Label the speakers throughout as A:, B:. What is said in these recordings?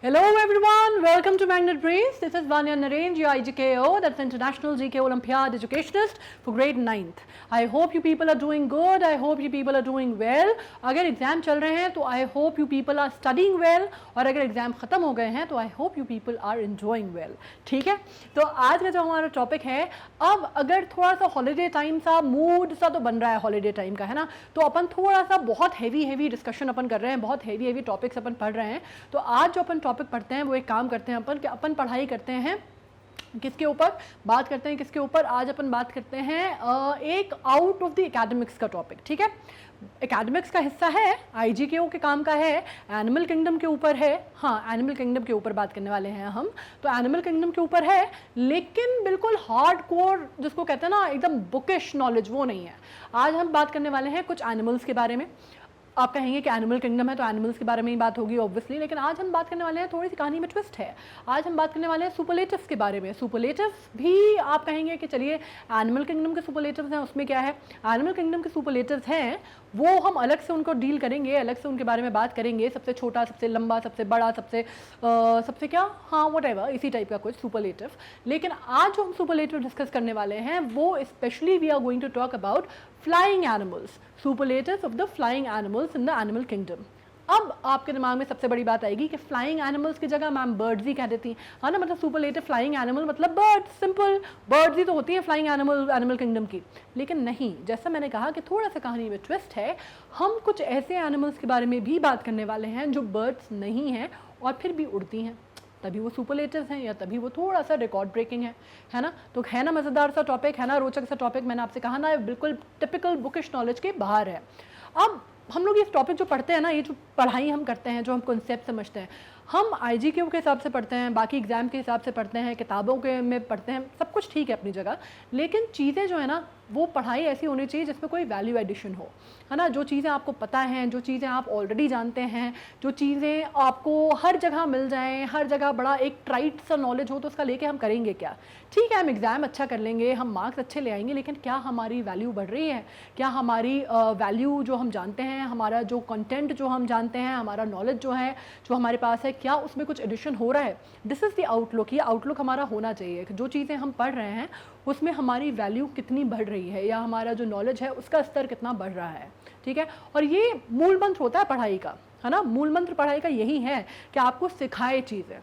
A: Hello everyone, welcome to Magnet Brains. This is Vanya Narendra, your IGKO, that's International GK Olympiad Educationist for grade 9th. I hope you people are doing good, I hope you people are doing well. अगर exam चल रहे हैं तो I hope you people are studying well, और अगर exam ख़त्म हो गए हैं तो I hope you people are enjoying well. ठीक है, तो आज का जो हमारा टॉपिक है, अब अगर थोड़ा सा हॉलीडे टाइम सा मूड सा तो बन रहा है हॉलीडे टाइम का, है ना, तो अपन थोड़ा सा बहुत हैवी डिस्कशन अपन कर रहे हैं, बहुत हैवी टॉपिक्स अपन पढ़ रहे हैं. तो आज जो अपन टॉपिक पढ़ते हैं वो एक काम करते हैं अपन कि अपन पढ़ाई करते हैं किसके ऊपर बात करते हैं, किसके ऊपर आज अपन बात करते हैं एक आउट ऑफ द एकेडमिक्स का टॉपिक. ठीक है, एकेडमिक्स का हिस्सा है, आईजीकेओ के काम का है, एनिमल किंगडम के ऊपर है. हाँ, एनिमल किंगडम के ऊपर बात करने वाले हैं हम. तो एनिमल किंगडम के ऊपर है, लेकिन बिल्कुल हार्ड कोर जिसको कहते हैं ना एकदम बुकिश नॉलेज, वो नहीं है. आज हम बात करने वाले हैं कुछ एनिमल्स के बारे में. आप कहेंगे कि एनिमल किंगडम है तो एनिमल्स के बारे में ही बात होगी ऑब्वियसली, लेकिन आज हम बात करने वाले हैं, थोड़ी सी कहानी में ट्विस्ट है. आज हम बात करने वाले हैं सुपरलेटिव्स के बारे में. सुपरलेटिव्स भी आप कहेंगे कि चलिए एनिमल किंगडम के सुपरलेटिव्स हैं, उसमें क्या है. एनिमल किंगडम के सुपरलेटिव्स हैं वो हम अलग से उनको डील करेंगे, अलग से उनके बारे में बात करेंगे. सबसे छोटा, सबसे लंबा, सबसे बड़ा, सबसे क्या, हाँ व्हाटएवर, इसी टाइप का कुछ सुपरलेटिव. लेकिन आज जो हम सुपरलेटिव डिस्कस करने वाले हैं वो specially we are going to talk about flying animals, superlatives of the flying animals in the animal kingdom. अब आपके दिमाग में सबसे बड़ी बात आएगी कि फ्लाइंग एनिमल्स की जगह मैम बर्ड्स ही कह देती, हाँ ना, मतलब सुपरलेटिव फ्लाइंग एनिमल मतलब बर्ड्स, सिंपल बर्ड्स ही तो होती है फ्लाइंग एनिमल किंगडम की. लेकिन नहीं, जैसा मैंने कहा कि थोड़ा सा कहानी में ट्विस्ट है. हम कुछ ऐसे एनिमल्स के बारे में भी बात करने वाले हैं जो बर्ड्स नहीं हैं और फिर भी उड़ती हैं, तभी वो सुपरलेटिव्स हैं या तभी वो थोड़ा सा रिकॉर्ड ब्रेकिंग है ना. तो है ना मज़ेदार सा टॉपिक, है ना रोचक सा टॉपिक. मैंने आपसे कहा ना बिल्कुल टिपिकल बुकिश नॉलेज के बाहर है. अब हम लोग ये टॉपिक जो पढ़ते हैं ना, ये जो पढ़ाई हम करते हैं, जो हम कॉन्सेप्ट समझते हैं, हम आईजीक्यू के हिसाब से पढ़ते हैं, बाकी एग्ज़ाम के हिसाब से पढ़ते हैं, किताबों के में पढ़ते हैं, सब कुछ ठीक है अपनी जगह. लेकिन चीज़ें जो है ना, वो पढ़ाई ऐसी होनी चाहिए जिसमें कोई वैल्यू एडिशन हो, है ना. जो चीज़ें आपको पता हैं, जो चीज़ें आप ऑलरेडी जानते हैं, जो चीज़ें आपको हर जगह मिल जाएं, हर जगह बड़ा एक ट्राइट सा नॉलेज हो, तो उसका लेके हम करेंगे क्या. ठीक है, हम एग्ज़ाम अच्छा कर लेंगे, हम मार्क्स अच्छे ले आएंगे, लेकिन क्या हमारी वैल्यू बढ़ रही है, क्या हमारी वैल्यू जो हम जानते हैं, हमारा जो कंटेंट जो हम जानते हैं, हमारा नॉलेज जो है, जो हमारे पास है, क्या उसमें कुछ एडिशन हो रहा है. This is the outlook. ये आउटलुक हमारा होना चाहिए कि जो चीज़ें हम पढ़ रहे हैं उसमें हमारी वैल्यू कितनी बढ़ रही है, या हमारा जो नॉलेज है उसका स्तर कितना बढ़ रहा है. ठीक है, और ये मूल मंत्र होता है पढ़ाई का, है ना. मूल मंत्र पढ़ाई का यही है कि आपको सिखाए चीज़ें,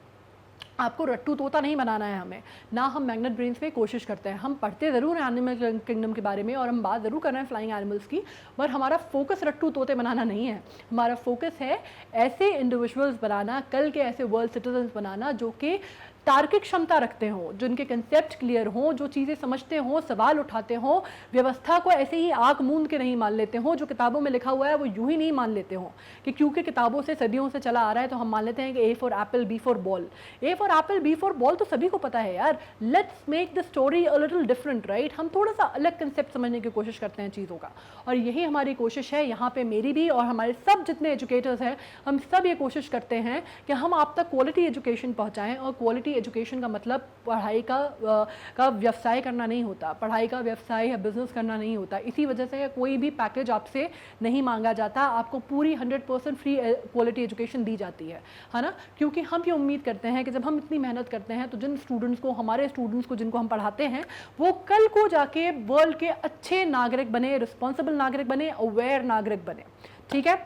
A: आपको रट्टू तोता नहीं बनाना है हमें ना. हम मैग्नेट ब्रेन्स में कोशिश करते हैं, हम पढ़ते ज़रूर हैं एनिमल किंगडम के बारे में और हम बात ज़रूर कर रहे हैं फ्लाइंग एनिमल्स की, पर हमारा फोकस रट्टू तोते बनाना नहीं है. हमारा फोकस है ऐसे इंडिविजुअल्स बनाना, कल के ऐसे वर्ल्ड सिटीजन्स बनाना जो कि तार्किक क्षमता रखते हों, जिनके कंसेप्ट क्लियर हों, जो चीज़ें समझते हों, सवाल उठाते हों, व्यवस्था को ऐसे ही आँख मूंद के नहीं मान लेते हों, जो किताबों में लिखा हुआ है वो यूं ही नहीं मान लेते हों कि क्योंकि किताबों से सदियों से चला आ रहा है तो हम मान लेते हैं कि A for apple, B for ball. A for apple, B for ball तो सभी को पता है यार. Let's make the story a little different, right. हम थोड़ा सा अलग कंसेप्ट समझने की कोशिश करते हैं चीज़ों का, और यही हमारी कोशिश है यहाँ पे, मेरी भी और हमारे सब जितने एजुकेटर्स हैं, हम सब ये कोशिश करते हैं कि हम आप तक क्वालिटी एजुकेशन पहुँचाएँ. और क्वालिटी एजुकेशन का मतलब पढ़ाई का व्यवसाय करना नहीं होता, पढ़ाई का व्यवसाय या बिजनेस करना नहीं होता. इसी वजह से कोई भी पैकेज आपसे नहीं मांगा जाता, आपको पूरी 100% फ्री क्वालिटी एजुकेशन दी जाती है ना. क्योंकि हम ये उम्मीद करते हैं कि जब हम इतनी मेहनत करते हैं तो जिन स्टूडेंट्स को, हमारे स्टूडेंट्स को जिनको हम पढ़ाते हैं, वो कल को जाके वर्ल्ड के अच्छे नागरिक बने, रिस्पॉन्सिबल नागरिक बने, अवेयर नागरिक बने. ठीक है,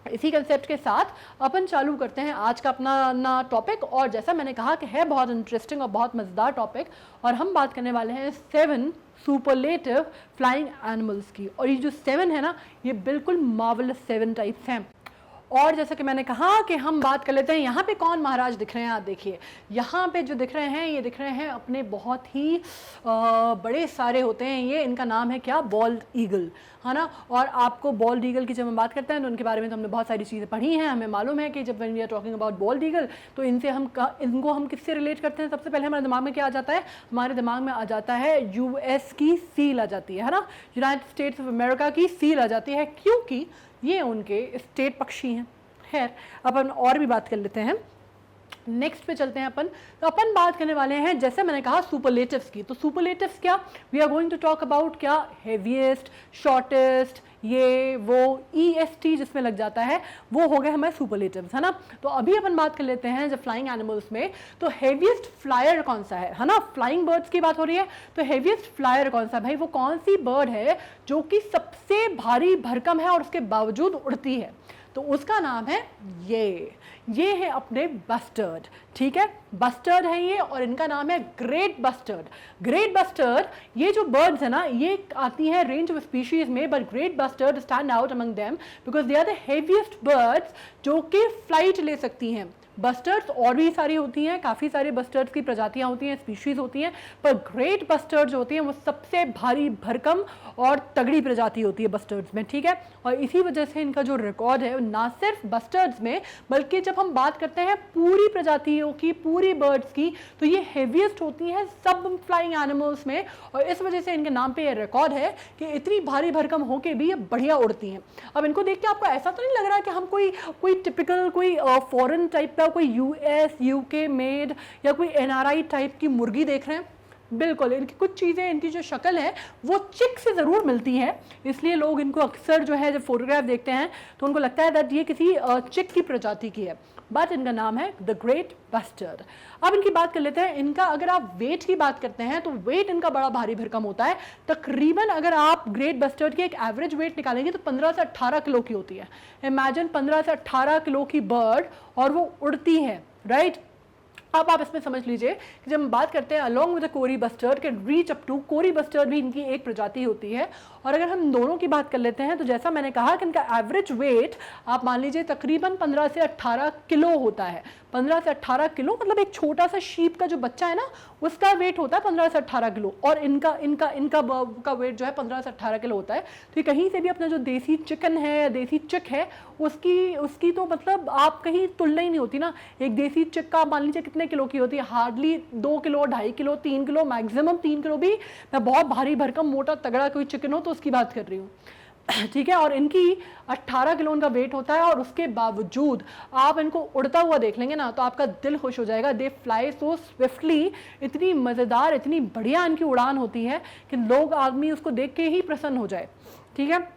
A: इसी कंसेप्ट के साथ अपन चालू करते हैं आज का अपना टॉपिक. और जैसा मैंने कहा कि है बहुत इंटरेस्टिंग और बहुत मज़ेदार टॉपिक, और हम बात करने वाले हैं 7 सुपरलेटिव फ्लाइंग एनिमल्स की. और ये जो 7 है ना, ये बिल्कुल मार्वलस 7 टाइप्स हैं. और जैसा कि मैंने कहा कि हम बात कर लेते हैं, यहाँ पे कौन महाराज दिख रहे हैं. आप देखिए यहाँ पे जो दिख रहे हैं, ये दिख रहे हैं अपने बहुत ही बड़े सारे होते हैं ये. इनका नाम है क्या, बॉल्ड ईगल, है ना. और आपको बॉल्ड ईगल की जब हम बात करते हैं तो उनके बारे में तो हमने बहुत सारी चीज़ें पढ़ी हैं. हमें मालूम है कि जब we are talking about bald eagle तो इनको हम किससे रिलेट करते हैं. सबसे पहले हमारे दिमाग में क्या आ जाता है, हमारे दिमाग में आ जाता है यूएस की सील आ जाती है ना, यूनाइटेड स्टेट्स ऑफ अमेरिका की सील आ जाती है, क्योंकि ये उनके स्टेट पक्षी हैं. खैर, अब हम और भी बात कर लेते हैं. नेक्स्ट पे चलते हैं अपन। तो अपन बात करने वाले हैं, जैसे मैंने कहा, सुपरलेटिव्स की। तो सुपरलेटिव्स क्या, we are going to talk about क्या, हेवीएस्ट, शॉर्टेस्ट, ये वो EST जिसमें लग जाता है वो हो गए हमारे सुपरलेटिव्स, है ना। तो अभी अपन बात कर लेते हैं जब फ्लाइंग एनिमल्स में, तो हेवीएस्ट फ्लायर कौन सा है ना। फ्लाइंग बर्ड्स की बात हो रही है, तो हेवीएस्ट फ्लायर कौन सा, भाई वो कौन सी बर्ड है जो कि सबसे भारी भरकम है और उसके बावजूद उड़ती है, तो उसका नाम है ये है अपने बस्टर्ड। ठीक है, बस्टर्ड है ये, और इनका नाम है ग्रेट बस्टर्ड। ग्रेट बस्टर्ड, ये जो बर्ड्स है ना, ये आती है रेंज ऑफ स्पीशीज में, but great bustard stand out among them because they are the heaviest birds जो कि फ्लाइट ले सकती हैं। बस्टर्ड्स और भी सारी होती हैं, काफ़ी सारे बस्टर्ड्स की प्रजातियां होती हैं, स्पीशीज होती हैं, पर ग्रेट बस्टर्ड जो होती हैं वो सबसे भारी भरकम और तगड़ी प्रजाति होती है बस्टर्ड्स में। ठीक है, और इसी वजह से इनका जो रिकॉर्ड है ना सिर्फ बस्टर्ड्स में, बल्कि जब हम बात करते हैं पूरी प्रजातियों की, पूरी बर्ड्स की, तो ये हेवीएस्ट होती हैं सब फ्लाइंग एनिमल्स में, और इस वजह से इनके नाम पे ये रिकॉर्ड है कि इतनी भारी भरकम होके भी ये बढ़िया उड़ती हैं। अब इनको देख के आपको ऐसा तो नहीं लग रहा कि हम कोई टिपिकल कोई फॉरेन टाइप का कोई US UK मेड या कोई NRI टाइप की मुर्गी देख रहे हैं? बिल्कुल, इनकी कुछ चीज़ें, इनकी जो शक्ल है वो चिक से ज़रूर मिलती है, इसलिए लोग इनको अक्सर जो है जब फोटोग्राफ देखते हैं तो उनको लगता है दैट ये किसी चिक की प्रजाति की है, बट इनका नाम है द ग्रेट बस्टर्ड। अब इनकी बात कर लेते हैं। इनका अगर आप वेट की बात करते हैं तो वेट इनका बड़ा भारी भरकम होता है। तकरीबन अगर आप ग्रेट बस्टर्ड की एक एवरेज वेट निकालेंगे तो 15 से 18 किलो की होती है। इमेजिन 15 से 18 किलो की बर्ड, और वो उड़ती है, राइट। अब आप इसमें समझ लीजिए कि जब हम बात करते हैं along with the kori bustard can reach up to, kori bustard भी इनकी एक प्रजाति होती है। और अगर हम दोनों की बात कर लेते हैं तो जैसा मैंने कहा कि इनका एवरेज वेट आप मान लीजिए तकरीबन 15 से 18 किलो होता है। 15 से 18 किलो मतलब एक छोटा सा शीप का जो बच्चा है ना, उसका वेट होता है 15 से 18 किलो, और इनका इनका इनका का वेट जो है 15 से 18 किलो होता है। तो ये कहीं से भी अपना जो देसी चिकन है, देसी चिक है, उसकी तो मतलब आप कहीं तुलना ही नहीं होती ना। एक देसी चिक का मान लीजिए कितने किलो की होती है, hardly 2 kilo, 2.5 kilo, 3 kilo, maximum 3 kilo भी, मैं बहुत भारी भरकम मोटा तगड़ा कोई चिकन हो तो उसकी बात कर रही हूँ। ठीक है, और इनकी 18 किलो इनका वेट होता है, और उसके बावजूद आप इनको उड़ता हुआ देख लेंगे ना तो आपका दिल खुश हो जाएगा। दे फ्लाई सो स्विफ्टली, इतनी मज़ेदार, इतनी बढ़िया इनकी उड़ान होती है कि लोग, आदमी उसको देख के ही प्रसन्न हो जाए। ठीक है,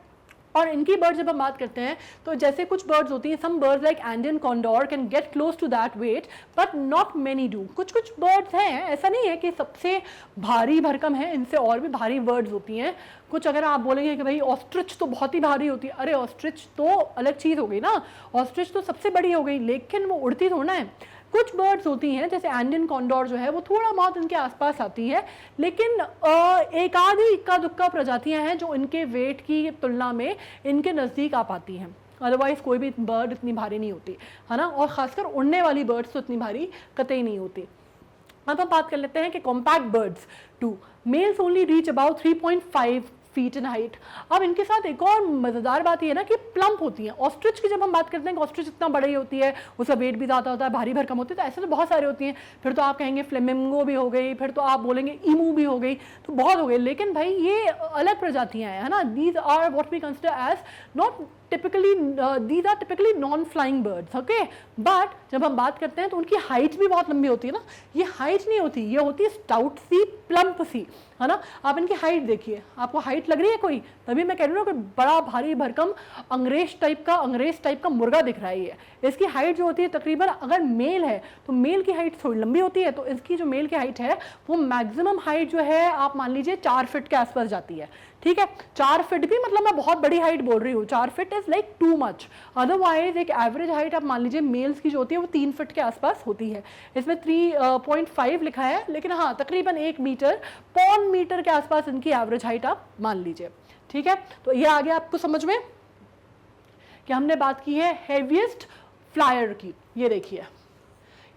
A: और इनकी बर्ड जब हम बात करते हैं तो जैसे कुछ बर्ड्स होती हैं, some birds like Indian condor can get close to that weight but not many do. कुछ बर्ड्स हैं, ऐसा नहीं है कि सबसे भारी भरकम है, इनसे और भी भारी बर्ड्स होती हैं कुछ। अगर आप बोलेंगे कि भाई ऑस्ट्रिच तो बहुत ही भारी होती है, अरे ऑस्ट्रिच तो अलग चीज़ हो गई ना, ऑस्ट्रिच तो सबसे बड़ी हो गई, लेकिन वो उड़ती थोड़ा है। कुछ बर्ड्स होती हैं जैसे इंडियन कॉन्डोर जो है वो थोड़ा बहुत इनके आसपास आती है, लेकिन एक आधी इक्का दुक्का प्रजातियां हैं जो इनके वेट की तुलना में इनके नज़दीक आ पाती हैं। अदरवाइज कोई भी बर्ड इतनी भारी नहीं होती, है ना। और खासकर उड़ने वाली बर्ड्स तो इतनी भारी कतई नहीं होती। अब हम बात कर लेते हैं कि compact birds too, males only reach about 3.5 feet in height. अब इनके साथ एक और मज़ेदार बात ये है ना कि प्लम्प होती हैं। ऑस्ट्रिच की जब हम बात करते हैं कि ऑस्ट्रिच इतना बड़ी होती है, उसका वेट भी ज़्यादा होता है, भारी भरकम होती है, तो ऐसे तो बहुत सारी होती हैं। फिर तो आप कहेंगे फ्लेमिंगो भी हो गई, फिर तो आप बोलेंगे ईमू भी हो गई, तो बहुत हो गई। लेकिन भाई ये अलग प्रजातियाँ हैं, है ना। These are what we consider as not typically, these are typically non flying birds, okay. But जब हम बात करते हैं तो उनकी हाइट भी बहुत लंबी होती है ना। ये हाइट नहीं होती, ये होती है स्टाउट सी, प्लम्प सी, है ना। आप इनकी हाइट देखिए, आपको हाइट लग रही है कोई, तभी मैं कह रही हूँ कि बड़ा भारी भरकम अंग्रेज टाइप का मुर्गा दिख रहा है ये। इसकी हाइट जो होती है तकरीबन, अगर मेल है तो मेल की हाइट थोड़ी लंबी होती है, तो इसकी जो मेल की हाइट है वो मैक्सिमम हाइट जो है आप मान लीजिए 4 फीट के आसपास जाती है। ठीक है, 4 फीट भी मतलब मैं बहुत बड़ी हाइट बोल रही हूँ, 4 feet is like too much. Otherwise एक एवरेज हाइट आप मान लीजिए मेल्स की जो होती है वो 3 फीट के आसपास होती है। इसमें 3.5 लिखा है, लेकिन हाँ तकरीबन 1 मीटर, पौन मीटर के आसपास इनकी एवरेज हाइट आप मान लीजिए। ठीक है, तो ये आ गया आपको समझ में कि हमने बात की है हेवीएस्ट फ्लायर की। ये देखिए,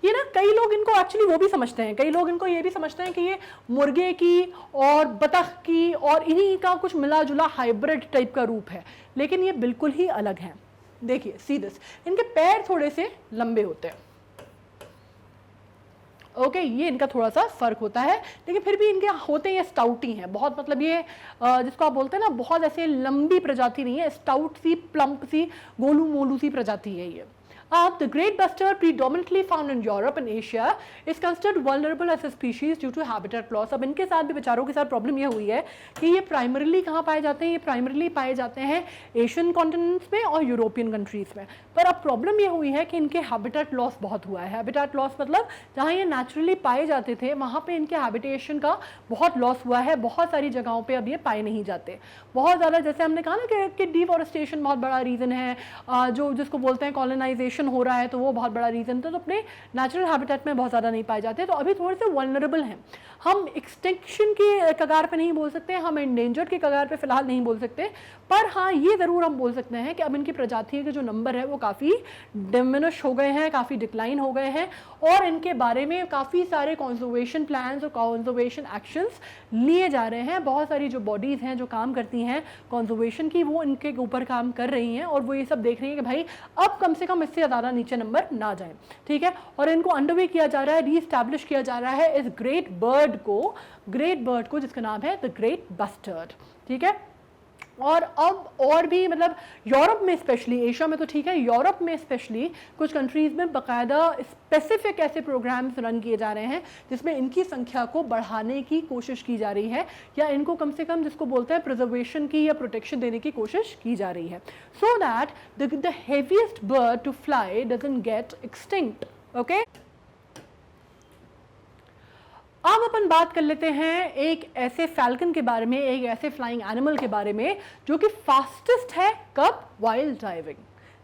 A: ये ना कई लोग इनको एक्चुअली वो भी समझते हैं, कई लोग इनको ये भी समझते हैं कि ये मुर्गे की और बतख की और इन्हीं का कुछ मिला जुला हाइब्रिड टाइप का रूप है, लेकिन ये बिल्कुल ही अलग है। देखिए सी दिस, इनके पैर थोड़े से लंबे होते हैं, ओके ये इनका थोड़ा सा फर्क होता है, लेकिन फिर भी इनके होते ये स्टाउटी हैं बहुत, मतलब ये जिसको आप बोलते हैं ना बहुत ऐसे लंबी प्रजाति नहीं है, स्टाउट सी, प्लम्प सी, गोलू मोलू सी प्रजाति है ये। अब the great bustard predominantly found in Europe and Asia is considered vulnerable as a species due to habitat loss. अब इनके साथ भी बेचारों के साथ प्रॉब्लम ये हुई है कि ये प्राइमरीली कहाँ पाए जाते हैं, ये प्राइमरीली पाए जाते हैं एशियन कॉन्टिनेंट्स में और यूरोपियन कंट्रीज में। पर अब प्रॉब्लम ये हुई है कि इनके हैबिटेट लॉस बहुत हुआ है। हैबिटेट लॉस मतलब जहाँ ये नेचुरली पाए जाते थे वहाँ पे इनके हैबिटेशन का बहुत लॉस हुआ है, बहुत सारी जगहों पे अब ये पाए नहीं जाते बहुत ज़्यादा। जैसे हमने कहा ना कि डिफॉरेस्टेशन बहुत बड़ा रीज़न है, जो जिसको बोलते हैं कॉलोनाइजेशन हो रहा है, तो वो बहुत बड़ा रीज़न था। तो अपने नेचुरल हैबिटेट में बहुत ज़्यादा नहीं पाए जाते, तो अभी थोड़े से वल्नरेबल हैं। हम एक्सटिंक्शन की कगार पे नहीं बोल सकते, हम एंडेंजर्ड के कगार पे फिलहाल नहीं बोल सकते, पर हाँ ये ज़रूर हम बोल सकते हैं कि अब इनकी प्रजातियों के जो नंबर है वो काफ़ी डिमिनिश हो गए हैं, काफ़ी डिक्लाइन हो गए हैं, और इनके बारे में काफ़ी सारे कंजर्वेशन प्लान्स और कंजर्वेशन एक्शंस लिए जा रहे हैं। बहुत सारी जो बॉडीज़ हैं जो काम करती हैं कंजर्वेशन की, वो इनके ऊपर काम कर रही हैं और वो ये सब देख रही हैं कि भाई अब कम से कम इससे ज़्यादा नीचे नंबर ना जाए, ठीक है। और इनको अंडरवे किया जा रहा है, रीस्टैब्लिश किया जा रहा है इस ग्रेट बर्ड को जिसका नाम है द ग्रेट बस्टर्ड, ठीक है। और अब और भी मतलब यूरोप में स्पेशली, एशिया में तो ठीक है, यूरोप में स्पेशली कुछ कंट्रीज़ में बाकायदा स्पेसिफिक ऐसे प्रोग्राम्स रन किए जा रहे हैं जिसमें इनकी संख्या को बढ़ाने की कोशिश की जा रही है, या इनको कम से कम जिसको बोलते हैं प्रिजर्वेशन की या प्रोटेक्शन देने की कोशिश की जा रही है, so that the heaviest bird to fly doesn't get extinct. Okay, अब अपन बात कर लेते हैं एक ऐसे फैल्कन के बारे में, एक ऐसे फ्लाइंग एनिमल के बारे में जो कि फास्टेस्ट है। कब? वाइल्ड डाइविंग,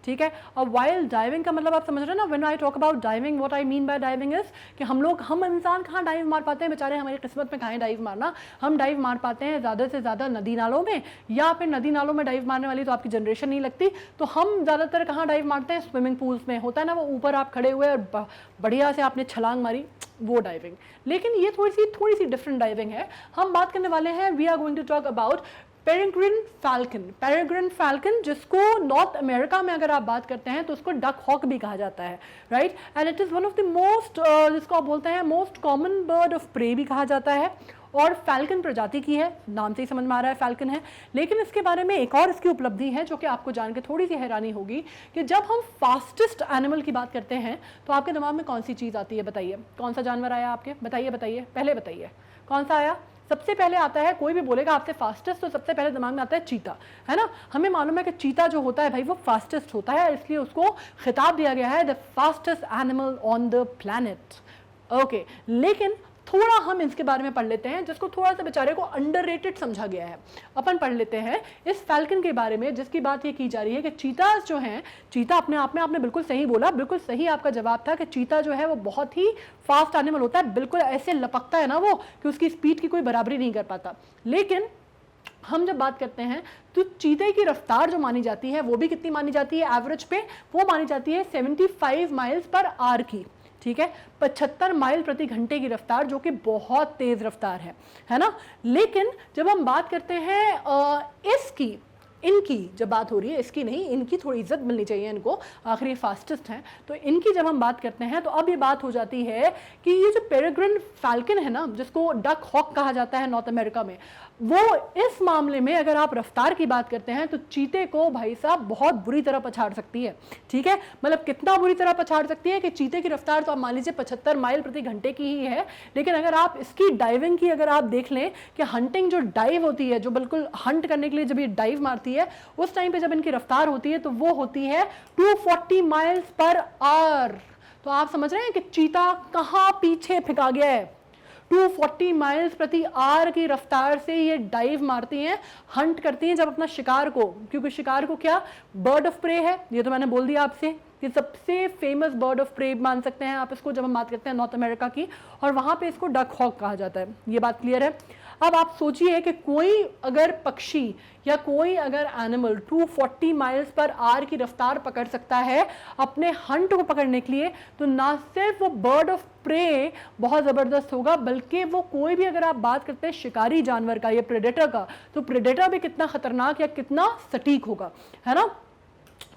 A: ठीक है। अब वाइल्ड डाइविंग का मतलब आप समझ रहे हैं ना, when I talk about diving, what I mean by diving is कि हम इंसान कहाँ डाइव मार पाते हैं, बेचारे हमारी किस्मत में कहाँ है डाइव मारना। हम डाइव मार पाते हैं ज़्यादा से ज़्यादा नदी नालों में, या फिर नदी नालों में डाइव मारने वाली तो आपकी जनरेशन नहीं लगती, तो हम ज़्यादातर कहाँ डाइव मारते हैं? स्विमिंग पूल्स में। होता है ना वो ऊपर आप खड़े हुए और बढ़िया से आपने छलांग मारी, वो डाइविंग। लेकिन ये थोड़ी सी डिफरेंट डाइविंग है। हम बात करने वाले हैं, we are going to talk about peregrine falcon, जिसको नॉर्थ अमेरिका में अगर आप बात करते हैं तो उसको डक हॉक भी कहा जाता है, right. And it is one of the most, जिसको आप बोलते हैं most common bird of prey भी कहा जाता है, और फैल्कन प्रजाति की है, नाम से ही समझ में आ रहा है फैल्कन है। लेकिन इसके बारे में एक और इसकी उपलब्धि है जो कि आपको जान के थोड़ी सी हैरानी होगी कि जब हम फास्टेस्ट एनिमल की बात करते हैं तो आपके दिमाग में कौन सी चीज़ आती है? बताइए, कौन सा जानवर आया आपके? बताइए, पहले बताइए कौन सा आया? सबसे पहले आता है, कोई भी बोलेगा आपसे फास्टेस्ट तो सबसे पहले दिमाग में आता है चीता, है ना। हमें मालूम है कि चीता जो होता है भाई वो फास्टेस्ट होता है, इसलिए उसको खिताब दिया गया है the fastest animal on the planet. Okay, लेकिन थोड़ा हम इसके बारे में पढ़ लेते हैं जिसको थोड़ा सा बेचारे को अंडररेटेड समझा गया है। अपन पढ़ लेते हैं इस फैल्कन के बारे में, जिसकी बात ये की जा रही है कि चीताज जो हैं, चीता अपने आप में, आपने बिल्कुल सही बोला, बिल्कुल सही आपका जवाब था कि चीता जो है वो बहुत ही फास्ट एनिमल होता है, बिल्कुल ऐसे लपकता है ना वो कि उसकी स्पीड की कोई बराबरी नहीं कर पाता। लेकिन हम जब बात करते हैं तो चीते की रफ्तार जो मानी जाती है वो भी कितनी मानी जाती है एवरेज पे? वो मानी जाती है 75 माइल्स पर आवर की, ठीक है, 75 माइल प्रति घंटे की रफ्तार, जो कि बहुत तेज रफ्तार है ना। लेकिन जब हम बात करते हैं इनकी जब बात हो रही है, इसकी नहीं, इनकी थोड़ी इज्जत मिलनी चाहिए इनको, आखिर ये फास्टेस्ट हैं, तो इनकी जब हम बात करते हैं तो अब ये बात हो जाती है कि ये जो पेरेग्रिन फैल्कन है ना, जिसको डक हॉक कहा जाता है नॉर्थ अमेरिका में, वो इस मामले में अगर आप रफ्तार की बात करते हैं तो चीते को भाई साहब बहुत बुरी तरह पछाड़ सकती है, ठीक है। मतलब कितना बुरी तरह पछाड़ सकती है कि चीते की रफ्तार तो आप मान लीजिए 75 माइल प्रति घंटे की ही है, लेकिन अगर आप इसकी डाइविंग की अगर आप देख लें कि हंटिंग जो डाइव होती है, जो बिल्कुल हंट करने के लिए जब ये डाइव मारती है, उस टाइम पे जब इनकी रफ्तार होती है तो वो होती है 240 माइल्स पर आवर। तो आप समझ रहे हैं कि चीता कहाँ पीछे फेंका गया है। 240 माइल्स प्रति आवर की रफ्तार से ये डाइव मारती हैं, हंट करती हैं जब अपना शिकार को, क्योंकि शिकार को क्या बर्ड ऑफ प्रे है, ये तो मैंने बोल दिया आपसे कि सबसे फेमस बर्ड ऑफ प्रे मान सकते हैं आप इसको जब हम बात करते हैं नॉर्थ अमेरिका की, और वहाँ पे इसको डक हॉक कहा जाता है। ये बात क्लियर है। अब आप सोचिए कि कोई अगर पक्षी या कोई अगर एनिमल 240 माइल्स पर आवर की रफ्तार पकड़ सकता है अपने हंट को पकड़ने के लिए, तो ना सिर्फ वो बर्ड ऑफ प्रे बहुत ज़बरदस्त होगा, बल्कि वो कोई भी अगर आप बात करते हैं शिकारी जानवर का या प्रेडेटर का, तो प्रेडेटर भी कितना खतरनाक या कितना सटीक होगा, है ना।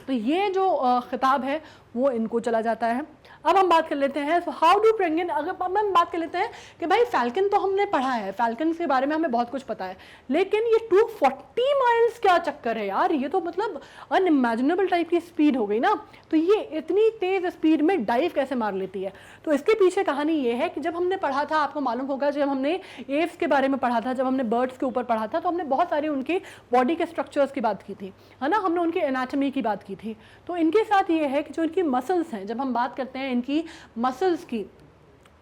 A: तो ये जो खिताब है वो इनको चला जाता है। अब हम बात कर लेते हैं हाउ डू पेंगुइन, अगर हम बात कर लेते हैं कि भाई फैल्कन तो हमने पढ़ा है, फैल्कन के बारे में हमें बहुत कुछ पता है, लेकिन ये 240 माइल्स क्या चक्कर है यार, ये तो मतलब अनइमेजिनेबल टाइप की स्पीड हो गई ना। तो ये इतनी तेज स्पीड में डाइव कैसे मार लेती है? तो इसके पीछे कहानी ये है कि जब हमने पढ़ा था, आपको मालूम होगा, जब हमने एव्स के बारे में पढ़ा था, जब हमने बर्ड्स के ऊपर पढ़ा था, तो हमने बहुत सारे उनके बॉडी के स्ट्रक्चर्स की बात की थी, है ना, हमने उनकी एनाटॉमी की बात की थी। तो इनके साथ ये है कि जो इनकी मसल्स हैं, जब हम बात करते हैं इनकी मसल्स की,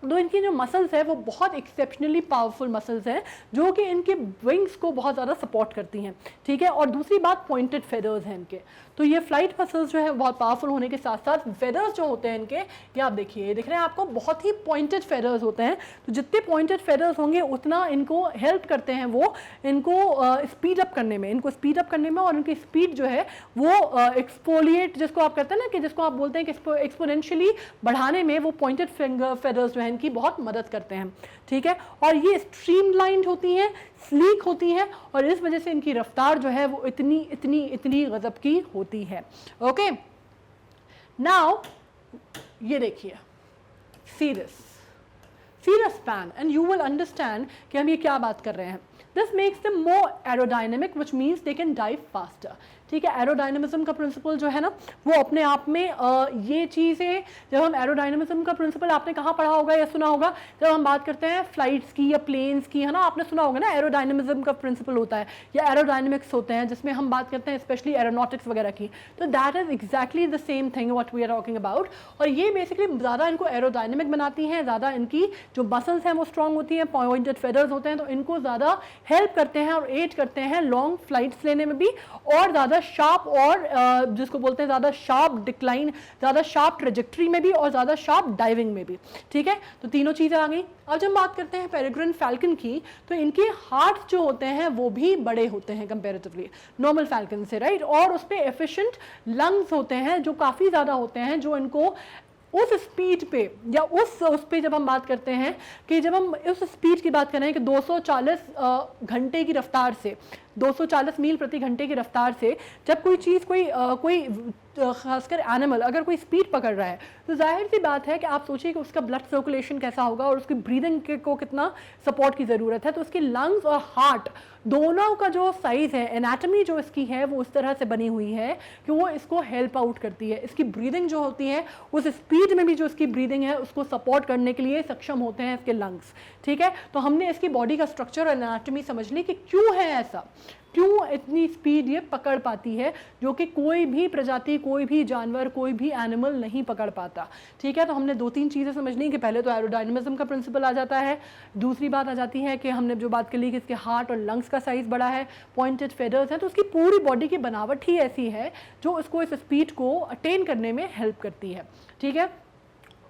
A: तो इनकी जो मसल्स है वो बहुत एक्सेप्शनली पावरफुल मसल्स हैं जो कि इनके विंग्स को बहुत ज़्यादा सपोर्ट करती हैं, ठीक है। और दूसरी बात पॉइंटेड फेदर्स हैं इनके, तो ये फ्लाइट मसल्स जो है बहुत पावरफुल होने के साथ साथ फेदर्स जो होते हैं इनके, ये आप देखिए, ये दिख रहे हैं आपको, बहुत ही पॉइंटेड फेदर्स होते हैं। तो जितने पॉइंटेड फेदर्स होंगे उतना इनको हेल्प करते हैं वो इनको स्पीड अप करने में, इनको स्पीड अप करने में, और उनकी स्पीड जो है वो एक्सफोलिएट जिसको आप करते हैं ना, कि जिसको आप बोलते हैं कि एक्सपोनेंशियली बढ़ाने में वो पॉइंटेड फेदर्स जो है इनकी बहुत मदद करते हैं, ठीक है। और ये स्ट्रीमलाइंड होती हैं, स्लीक होती हैं, और इस वजह से इनकी रफ्तार जो है वो इतनी इतनी इतनी गजब की होती है। ओके, नाउ ये देखिए serious span, and you will understand कि हम ये क्या बात कर रहे हैं। This makes them more aerodynamic which means they can dive faster, ठीक है। एरोडायनेमिज्म का प्रिंसिपल जो है ना वो अपने आप में ये चीज़ें, जब हम एरोडायनेमिज्म का प्रिंसिपल आपने कहाँ पढ़ा होगा या सुना होगा, जब हम बात करते हैं फ्लाइट्स की या प्लेन्स की, है ना, आपने सुना होगा ना एरोडायनेमिज्म का प्रिंसिपल होता है या एरोडायनेमिक्स होते हैं, जिसमें हम बात करते हैं स्पेशली एरोनॉटिक्स वगैरह की। तो that is exactly the same thing what we are talking about. और ये बेसिकली ज़्यादा इनको एरोडायनेमिक बनाती हैं, ज़्यादा इनकी जो मसल्स हैं वो स्ट्रॉन्ग होती हैं, पॉइंटेड फेदर्स होते हैं, तो इनको ज़्यादा हेल्प करते हैं और एड करते हैं लॉन्ग फ्लाइट्स लेने में भी, और ज़्यादा शार्प, और जिसको बोलते हैं ज़्यादा शार्प डिक्लाइन, ज़्यादा शार्प ट्रेजेक्ट्री में भी, और ज़्यादा शार्प डाइविंग में भी, ठीक है। तो तीनों चीज़ें आ गई। अब जब बात करते हैं पेरेग्रिन फैल्कन की, तो इनके हार्ट जो होते हैं वो भी बड़े होते हैं कंपैरेटिवली नॉर्मल फैल्कन से, राइट। और उस पर एफिशिएंट लंग्स होते हैं जो काफ़ी ज़्यादा होते हैं, जो इनको उस स्पीड पे या उस पे जब हम बात करते हैं कि जब हम उस स्पीड की बात कर रहे हैं कि 240 घंटे की रफ्तार से, 240 मील प्रति घंटे की रफ्तार से जब कोई चीज़ कोई खासकर एनिमल अगर कोई स्पीड पकड़ रहा है, तो जाहिर सी बात है कि आप सोचिए कि उसका ब्लड सर्कुलेशन कैसा होगा और उसकी ब्रीदिंग को कितना सपोर्ट की ज़रूरत है। तो उसकी लंग्स और हार्ट दोनों का जो साइज़ है, एनाटॉमी जो इसकी है वो उस तरह से बनी हुई है कि वो इसको हेल्प आउट करती है। इसकी ब्रीदिंग जो होती है उस स्पीड में भी जो इसकी ब्रीदिंग है उसको सपोर्ट करने के लिए सक्षम होते हैं इसके लंग्स, ठीक है। तो हमने इसकी बॉडी का स्ट्रक्चर और एनाटॉमी समझ ली कि क्यों है ऐसा, क्यों इतनी स्पीड ये पकड़ पाती है, जो कि कोई भी प्रजाति, कोई भी जानवर, कोई भी एनिमल नहीं पकड़ पाता, ठीक है। तो हमने 2-3 चीज़ें समझ ली कि पहले तो एरोडायनेमिज्म का प्रिंसिपल आ जाता है, दूसरी बात आ जाती है कि हमने जो बात कर ली कि इसके हार्ट और लंग्स का साइज़ बड़ा है, पॉइंटेड फेदर्स हैं, तो उसकी पूरी बॉडी की बनावट ही ऐसी है जो इसको इस स्पीड को अटेन करने में हेल्प करती है, ठीक है।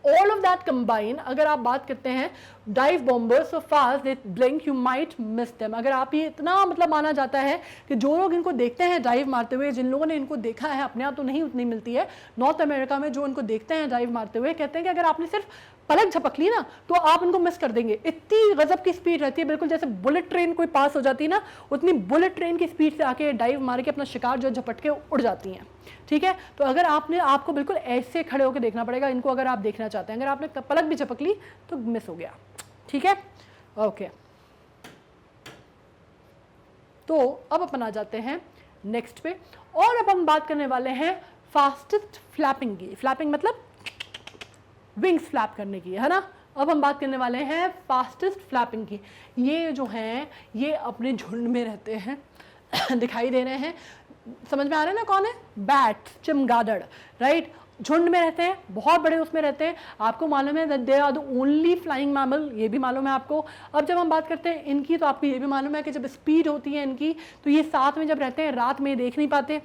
A: ऑल ऑफ दैट कंबाइन, अगर आप बात करते हैं dive bombers so fast they blink you might miss them, अगर आप ये इतना मतलब माना जाता है कि जो लोग इनको देखते हैं डाइव मारते हुए, जिन लोगों ने इनको देखा है, अपने आप तो नहीं उतनी मिलती है, नॉर्थ अमेरिका में जो इनको देखते हैं डाइव मारते हुए, कहते हैं कि अगर आपने सिर्फ पलक झपक ली ना तो आप इनको मिस कर देंगे, इतनी गजब की स्पीड रहती है, बिल्कुल जैसे बुलेट ट्रेन कोई पास हो जाती है ना, उतनी बुलेट ट्रेन की स्पीड से आके डाइव मार के अपना शिकार जो झपट के उड़ जाती हैं, ठीक है। तो अगर आपको बिल्कुल ऐसे खड़े होकर देखना पड़ेगा इनको, अगर आप देखना चाहते हैं, अगर आपने पलक भी झपक ली तो मिस हो गया, ठीक है। ओके, तो अब अपन आ जाते हैं नेक्स्ट पे, और अब हम बात करने वाले हैं फास्टेस्ट फ्लैपिंग की। फ्लैपिंग मतलब विंग्स फ्लैप करने की, है ना। अब हम बात करने वाले हैं फास्टेस्ट फ्लैपिंग की। ये जो हैं ये अपने झुंड में रहते हैं दिखाई दे रहे हैं, समझ में आ रहा है ना कौन है? बैट, चमगादड़, राइट। झुंड में रहते हैं, बहुत बड़े उसमें रहते हैं। आपको मालूम है that they are the only flying mammal, ये भी मालूम है आपको। अब जब हम बात करते हैं इनकी, तो आपको ये भी मालूम है कि जब स्पीड होती है इनकी, तो ये साथ में जब रहते हैं, रात में देख नहीं पाते,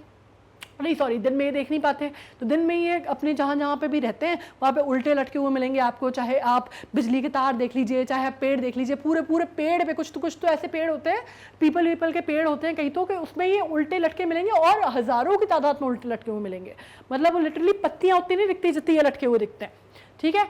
A: नहीं सॉरी दिन में ये देख नहीं पाते, तो दिन में ये अपने जहाँ पे भी रहते हैं वहाँ पे उल्टे लटके हुए मिलेंगे आपको, चाहे आप बिजली के तार देख लीजिए, चाहे आप पेड़ देख लीजिए, पूरे पेड़ पे कुछ तो ऐसे पेड़ होते हैं, पीपल के पेड़ होते हैं कहीं तो, कि उसमें ये उल्टे लटके मिलेंगे, और हज़ारों की तादाद में उल्टे लटके हुए मिलेंगे। मतलब वो लिटरली पत्तियाँ उतनी नहीं दिखती जितनी ये लटके हुए दिखते हैं, ठीक है।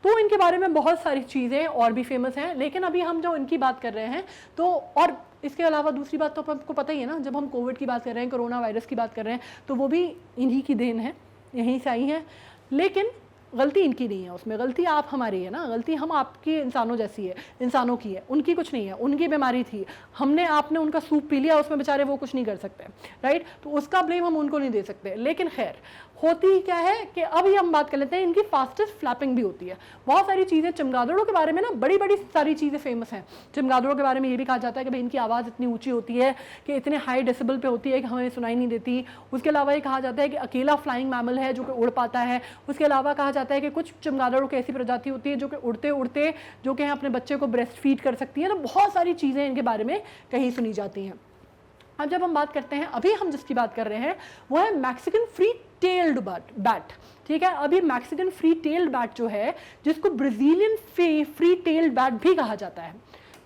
A: तो इनके बारे में बहुत सारी चीज़ें और भी फेमस हैं, लेकिन अभी हम जो इनकी बात कर रहे हैं, तो और इसके अलावा दूसरी बात तो आपको पता ही है ना, जब हम कोविड की बात कर रहे हैं, कोरोना वायरस की बात कर रहे हैं, तो वो भी इन्हीं की देन है, यहीं से आई हैं। लेकिन गलती इनकी नहीं है, उसमें गलती आप हमारी है ना, गलती हम आपकी इंसानों जैसी है, इंसानों की है, उनकी कुछ नहीं है। उनकी बीमारी थी, हमने आपने उनका सूप पी लिया, उसमें बेचारे वो कुछ नहीं कर सकते, राइट। तो उसका ब्लेम हम उनको नहीं दे सकते। लेकिन खैर होती क्या है कि अभी हम बात कर लेते हैं, इनकी फास्टेस्ट फ्लैपिंग भी होती है। बहुत सारी चीज़ें चमगादड़ों के बारे में ना, बड़ी बड़ी सारी चीज़ें फेमस हैं। चमगादड़ों के बारे में ये भी कहा जाता है कि भाई इनकी आवाज़ इतनी ऊंची होती है कि इतने हाई डेसिबल पे होती है कि हमें सुनाई नहीं देती। उसके अलावा ये कहा जाता है कि अकेला फ्लाइंग मैमल है जो कि उड़ पाता है। उसके अलावा कहा जाता है कि कुछ चमगादड़ों की ऐसी प्रजाति होती है जो कि उड़ते उड़ते जो कि अपने बच्चे को ब्रेस्ट फीड कर सकती है। तो बहुत सारी चीज़ें इनके बारे में कहीं सुनी जाती हैं। अब जब हम बात करते हैं, अभी हम जिसकी बात कर रहे हैं वो है मैक्सिकन फ्री टेल्ड बैट, ठीक है। अभी मैक्सिकन फ्री टेल्ड बैट जो है, जिसको ब्राजीलियन फ्री टेल्ड बैट भी कहा जाता है,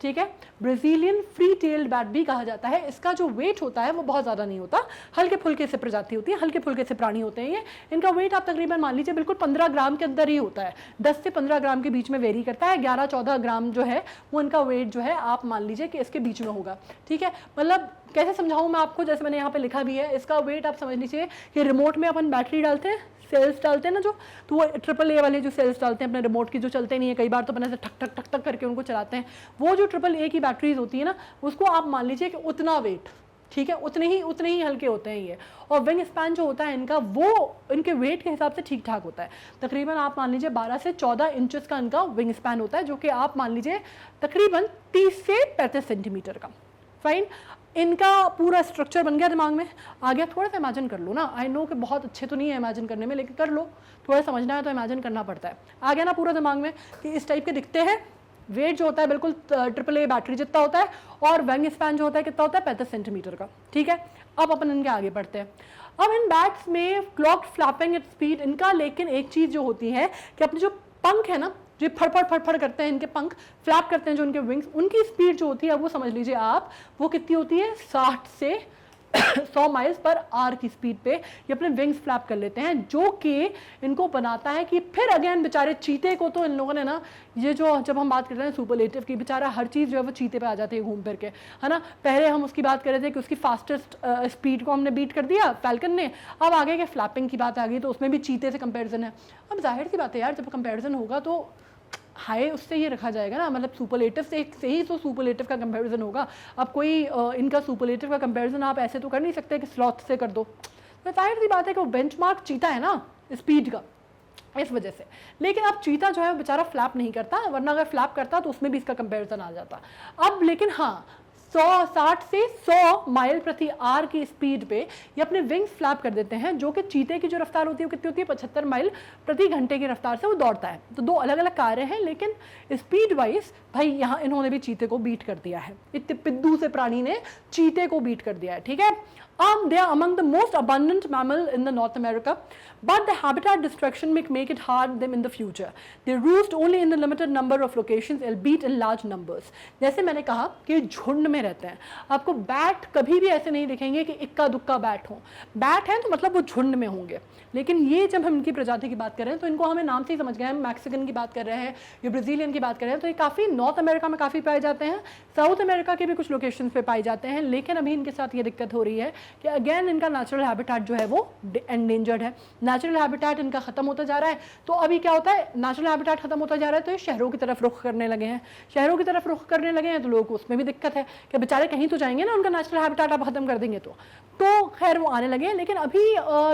A: ठीक है, ब्राजीलियन फ्री टेल्ड बैट भी कहा जाता है। इसका जो वेट होता है वो बहुत ज़्यादा नहीं होता, हल्के फुल्के से प्रजाति होती है, हल्के फुल्के से प्राणी होते हैं ये। इनका वेट आप तकरीबन मान लीजिए बिल्कुल 15 ग्राम के अंदर ही होता है, 10 से 15 ग्राम के बीच में वेरी करता है। 11-14 ग्राम जो है वो इनका वेट जो है आप मान लीजिए कि इसके बीच में होगा, ठीक है। मतलब कैसे समझाऊँ मैं आपको, जैसे मैंने यहाँ पे लिखा भी है, इसका वेट आप समझ लीजिए कि रिमोट में अपन बैटरी डालते हैं, सेल्स डालते हैं ना जो, तो वो AAA वाले जो सेल्स डालते हैं अपने रिमोट की, जो चलते नहीं है कई बार, तो अपन ऐसे ठक ठक ठक ठक करके उनको चलाते हैं। वो जो AAA की बैटरीज होती है ना, उसको आप मान लीजिए कि उतना वेट, ठीक है, उतने ही हल्के होते हैं ये। और विंग स्पैन जो होता है इनका, वो इनके वेट के हिसाब से ठीक ठाक होता है। तकरीबन आप मान लीजिए 12 से 14 इंचेस का इनका विंग स्पैन होता है, जो कि आप मान लीजिए तकरीबन 30 से 35 सेंटीमीटर का। फाइन, इनका पूरा स्ट्रक्चर बन गया दिमाग में, आ गया। थोड़ा सा इमेजिन कर लो ना, आई नो कि बहुत अच्छे तो नहीं है इमेजिन करने में, लेकिन कर लो, थोड़ा समझना है तो इमेजिन करना पड़ता है। आ गया ना पूरा दिमाग में कि इस टाइप के दिखते हैं। वेट जो होता है बिल्कुल AAA बैटरी जितना होता है, और विंग स्पैन जो होता है कितना होता है, 35 सेंटीमीटर का, ठीक है। अब अपन इनके आगे बढ़ते हैं। अब इन बैट्स में क्लॉक्ड फ्लैपिंग एट स्पीड इनका, लेकिन एक चीज़ जो होती है कि अपने जो पंख है ना, जो फड़फड़ करते हैं इनके पंख, फ्लैप करते हैं जो इनके विंग्स, उनकी स्पीड जो होती है वो समझ लीजिए आप, वो कितनी होती है, 60 से 100 माइल्स पर आवर की स्पीड पे ये अपने विंग्स फ्लैप कर लेते हैं, जो कि इनको बनाता है कि फिर अगेन बेचारे चीते को तो इन लोगों ने ना, ये जो जब हम बात करते हैं सुपरलेटिव की, बेचारा हर चीज़ जो है वो चीते पे आ जाती है घूम फिर के, है ना। पहले हम उसकी बात कर रहे थे कि उसकी फास्टेस्ट स्पीड को हमने बीट कर दिया फैल्कन ने, अब आगे के फ्लैपिंग की बात आ गई, तो उसमें भी चीते से कंपेरिजन है। अब जाहिर सी बात है यार, जब कंपेरिजन होगा तो हाई उससे ही रखा जाएगा ना, मतलब सुपरलेटिव से ही तो सुपरलेटिव का कंपैरिजन होगा। अब कोई इनका सुपरलेटिव का कंपैरिजन आप ऐसे तो कर नहीं सकते कि स्लॉथ से कर दो, तो जाहिर सी बात है कि वो बेंचमार्क चीता है ना स्पीड का, इस वजह से। लेकिन अब चीता जो है वो बेचारा फ्लैप नहीं करता, वरना अगर फ्लैप करता तो उसमें भी इसका कंपैरिजन आ जाता। अब लेकिन हाँ, 60 से 100 माइल प्रति आवर की स्पीड पे ये अपने विंग्स फ्लैप कर देते हैं, जो कि चीते की जो रफ्तार होती है वो कितनी होती है, 75 माइल प्रति घंटे की रफ्तार से वो दौड़ता है। तो दो अलग अलग कार्य हैं, लेकिन स्पीड वाइज भाई यहाँ इन्होंने भी चीते को बीट कर दिया है, इतने पिद्दू से प्राणी ने चीते को बीट कर दिया है, ठीक है। They are among the most abundant mammal in the North America, but the habitat destruction may make it hard them in the future. They roost only in the limited number of locations, albeit in large numbers. जैसे मैंने कहा कि झुंड में रहते हैं, आपको bat कभी भी ऐसे नहीं दिखेंगे कि इक्का दुक्का बैट हो। बैट है तो मतलब वो झुंड में होंगे। लेकिन ये जब हम इनकी प्रजाति की बात कर रहे हैं तो इनको हमें नाम से ही समझ गए, हम मैक्सिकन की बात कर रहे हैं या ब्राज़ीलियन की बात कर रहे हैं, तो ये काफ़ी नॉर्थ अमेरिका में काफ़ी पाए जाते हैं, साउथ अमेरिका के भी कुछ लोकेशंस पे पाए जाते हैं। लेकिन अभी इनके साथ ये दिक्कत हो रही है कि अगेन इनका नेचुरल हैबिटेट जो है वो एंडेंजर्ड है, नेचुरल हैबिटेट इनका खत्म होता जा रहा है। तो अभी क्या होता है, नेचुरल हैबिटेट खत्म होता जा रहा है तो ये शहरों की तरफ रुख करने लगे हैं, शहरों की तरफ रुख करने लगे हैं, तो लोगों को उसमें भी दिक्कत है कि बेचारे कहीं तो जाएंगे ना, उनका नेचुरल हैबिटेट आप खत्म कर देंगे तो खैर वो आने लगे हैं। लेकिन अभी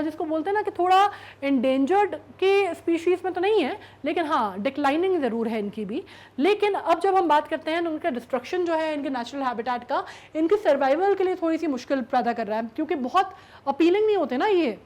A: जिसको बोलते हैं ना कि थोड़ा एंडेंजर्ड के स्पीशीज़ में तो नहीं है, लेकिन हाँ डिक्लाइनिंग ज़रूर है इनकी भी। लेकिन अब जब हम बात करते हैं तो उनका डिस्ट्रक्शन जो है इनके नेचुरल हैबिटेट का, इनके सर्वाइवल के लिए थोड़ी सी मुश्किल पैदा कर रहा है, क्योंकि बहुत अपीलिंग नहीं होते ना ये,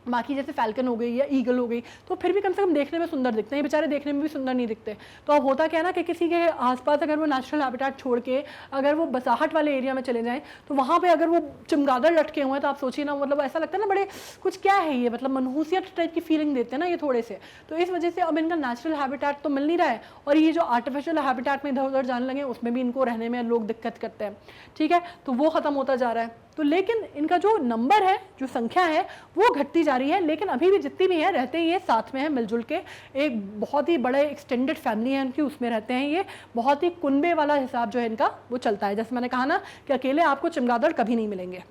A: बाकी जैसे फैल्कन हो गई या ईगल हो गई, तो फिर भी कम से कम देखने में सुंदर दिखते हैं, ये बेचारे देखने में भी सुंदर नहीं दिखते। तो अब होता क्या है ना कि किसी के आसपास अगर वो नेचुरल हैबिटेट छोड़ के अगर वो बसाहट वाले एरिया में चले जाएं, तो वहाँ पे अगर वो चमगादड़ लटके हुए हैं तो आप सोचिए ना, मतलब ऐसा लगता है ना बड़े कुछ क्या है ये, मतलब मनहूसियत टाइप की फीलिंग देते हैं ना ये थोड़े से। तो इस वजह से अब इनका नेचुरल हैबिटेट तो मिल नहीं रहा है, और ये जो आर्टिफिशियल हैबिटेट में इधर उधर जाने लगे उसमें भी इनको रहने में लोग दिक्कत करते हैं, ठीक है, तो वो ख़त्म होता जा रहा है। तो लेकिन इनका जो नंबर है, जो संख्या है वो घटती जा रही है, लेकिन अभी भी जितनी भी है रहते हैं ये साथ में है मिलजुल के, एक बहुत ही बड़े एक्सटेंडेड फैमिली है इनकी, उसमें रहते हैं ये, बहुत ही कुनबे वाला हिसाब जो है इनका वो चलता है। जैसे मैंने कहा ना कि अकेले आपको चमगादड़ कभी नहीं मिलेंगे।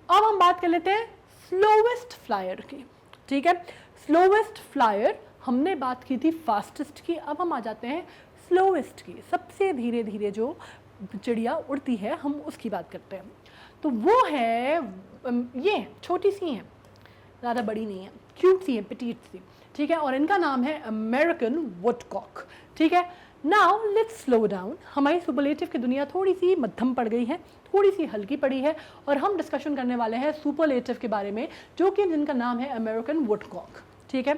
A: अब हम बात कर लेते हैं स्लोवेस्ट फ्लायर की। ठीक है। स्लोवेस्ट फ्लायर, हमने बात की थी फास्टेस्ट की, अब हम आ जाते हैं स्लोवेस्ट की, सबसे धीरे धीरे जो चिड़िया उड़ती है हम उसकी बात करते हैं। तो वो है ये छोटी सी हैं, ज़्यादा बड़ी नहीं है, क्यूट सी है, पिटीट सी, ठीक है, और इनका नाम है अमेरिकन वुडकॉक, ठीक है। नाउ लेट्स स्लो डाउन, हमारी सुपरलेटिव की दुनिया थोड़ी सी मध्यम पड़ गई है, थोड़ी सी हल्की पड़ी है, और हम डिस्कशन करने वाले हैं सुपरलेटिव के बारे में, जो कि जिनका नाम है अमेरिकन वुडकॉक, ठीक है।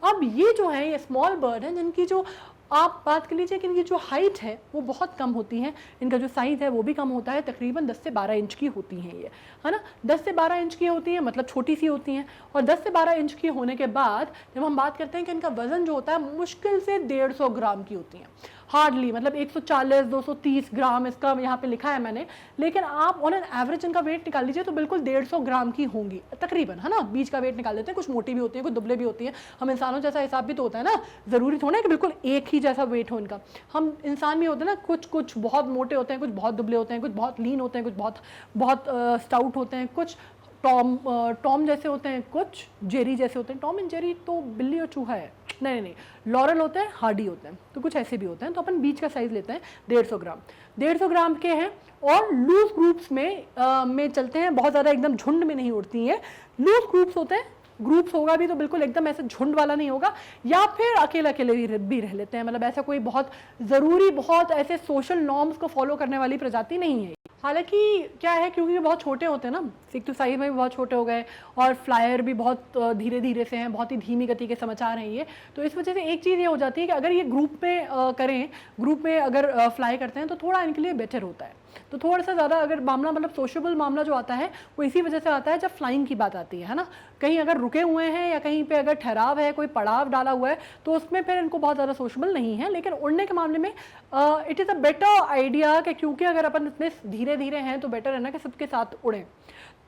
A: अब ये जो है ये स्मॉल बर्ड हैं जिनकी जो आप बात कर लीजिए कि इनकी जो हाइट है वो बहुत कम होती है, इनका जो साइज़ है वो भी कम होता है, तकरीबन 10 से 12 इंच की होती हैं ये, है ना। 10 से 12 इंच की होती हैं, मतलब छोटी सी होती हैं, और 10 से 12 इंच की होने के बाद जब हम बात करते हैं कि इनका वज़न जो होता है मुश्किल से 150 ग्राम की होती हैं, हार्डली, मतलब 140-230 ग्राम इसका यहाँ पे लिखा है मैंने, लेकिन आप ऑन एन एवरेज इनका वेट निकाल लीजिए तो बिल्कुल 150 ग्राम की होंगी तकरीबन, है ना। बीच का वेट निकाल लेते हैं, कुछ मोटी भी होती है, कुछ दुबले भी होती है, हम इंसानों जैसा हिसाब भी तो होता है ना, ज़रूरी थोड़ा है कि बिल्कुल एक ही जैसा वेट हो इनका, हम इंसान भी होते हैं ना, कुछ बहुत मोटे होते हैं, कुछ बहुत दुबले होते हैं, कुछ बहुत लीन होते हैं, कुछ बहुत स्टाउट होते हैं, कुछ टॉम जैसे होते हैं, कुछ जेरी जैसे होते हैं। टॉम एंड जेरी तो बिल्ली और चूहा है, नहीं, लॉरल होते हैं, हार्डी होते हैं, तो कुछ ऐसे भी होते हैं। तो अपन बीच का साइज लेते हैं 150 ग्राम के हैं, और लूज ग्रुप्स में चलते हैं, बहुत ज़्यादा एकदम झुंड में नहीं उड़ती हैं, लूज ग्रुप्स होते हैं, ग्रुप्स होगा भी तो बिल्कुल एकदम ऐसे झुंड वाला नहीं होगा, या फिर अकेले अकेले भी रह लेते हैं, मतलब ऐसा कोई बहुत ज़रूरी बहुत ऐसे सोशल नॉर्म्स को फॉलो करने वाली प्रजाति नहीं है। हालांकि क्या है, क्योंकि ये बहुत छोटे होते हैं ना, एक तो साइज में भी बहुत छोटे हो गए, और फ्लायर भी बहुत धीरे धीरे से हैं, बहुत ही धीमी गति के समाचार हैं ये, तो इस वजह से एक चीज़ ये हो जाती है कि अगर ये ग्रुप में करें, ग्रुप में अगर फ्लाई करते हैं तो थोड़ा इनके लिए बेटर होता है। तो थोड़ा सा ज़्यादा अगर मामला, मतलब सोशेबल मामला जो आता है वो इसी वजह से आता है जब फ्लाइंग की बात आती है ना। कहीं अगर रुके हुए हैं या कहीं पे अगर ठहराव है, कोई पड़ाव डाला हुआ है, तो उसमें फिर इनको बहुत ज़्यादा सोशेबल नहीं है। लेकिन उड़ने के मामले में it is a better idea कि क्योंकि अगर अपन इतने धीरे धीरे हैं तो बेटर है ना कि सबके साथ उड़ें,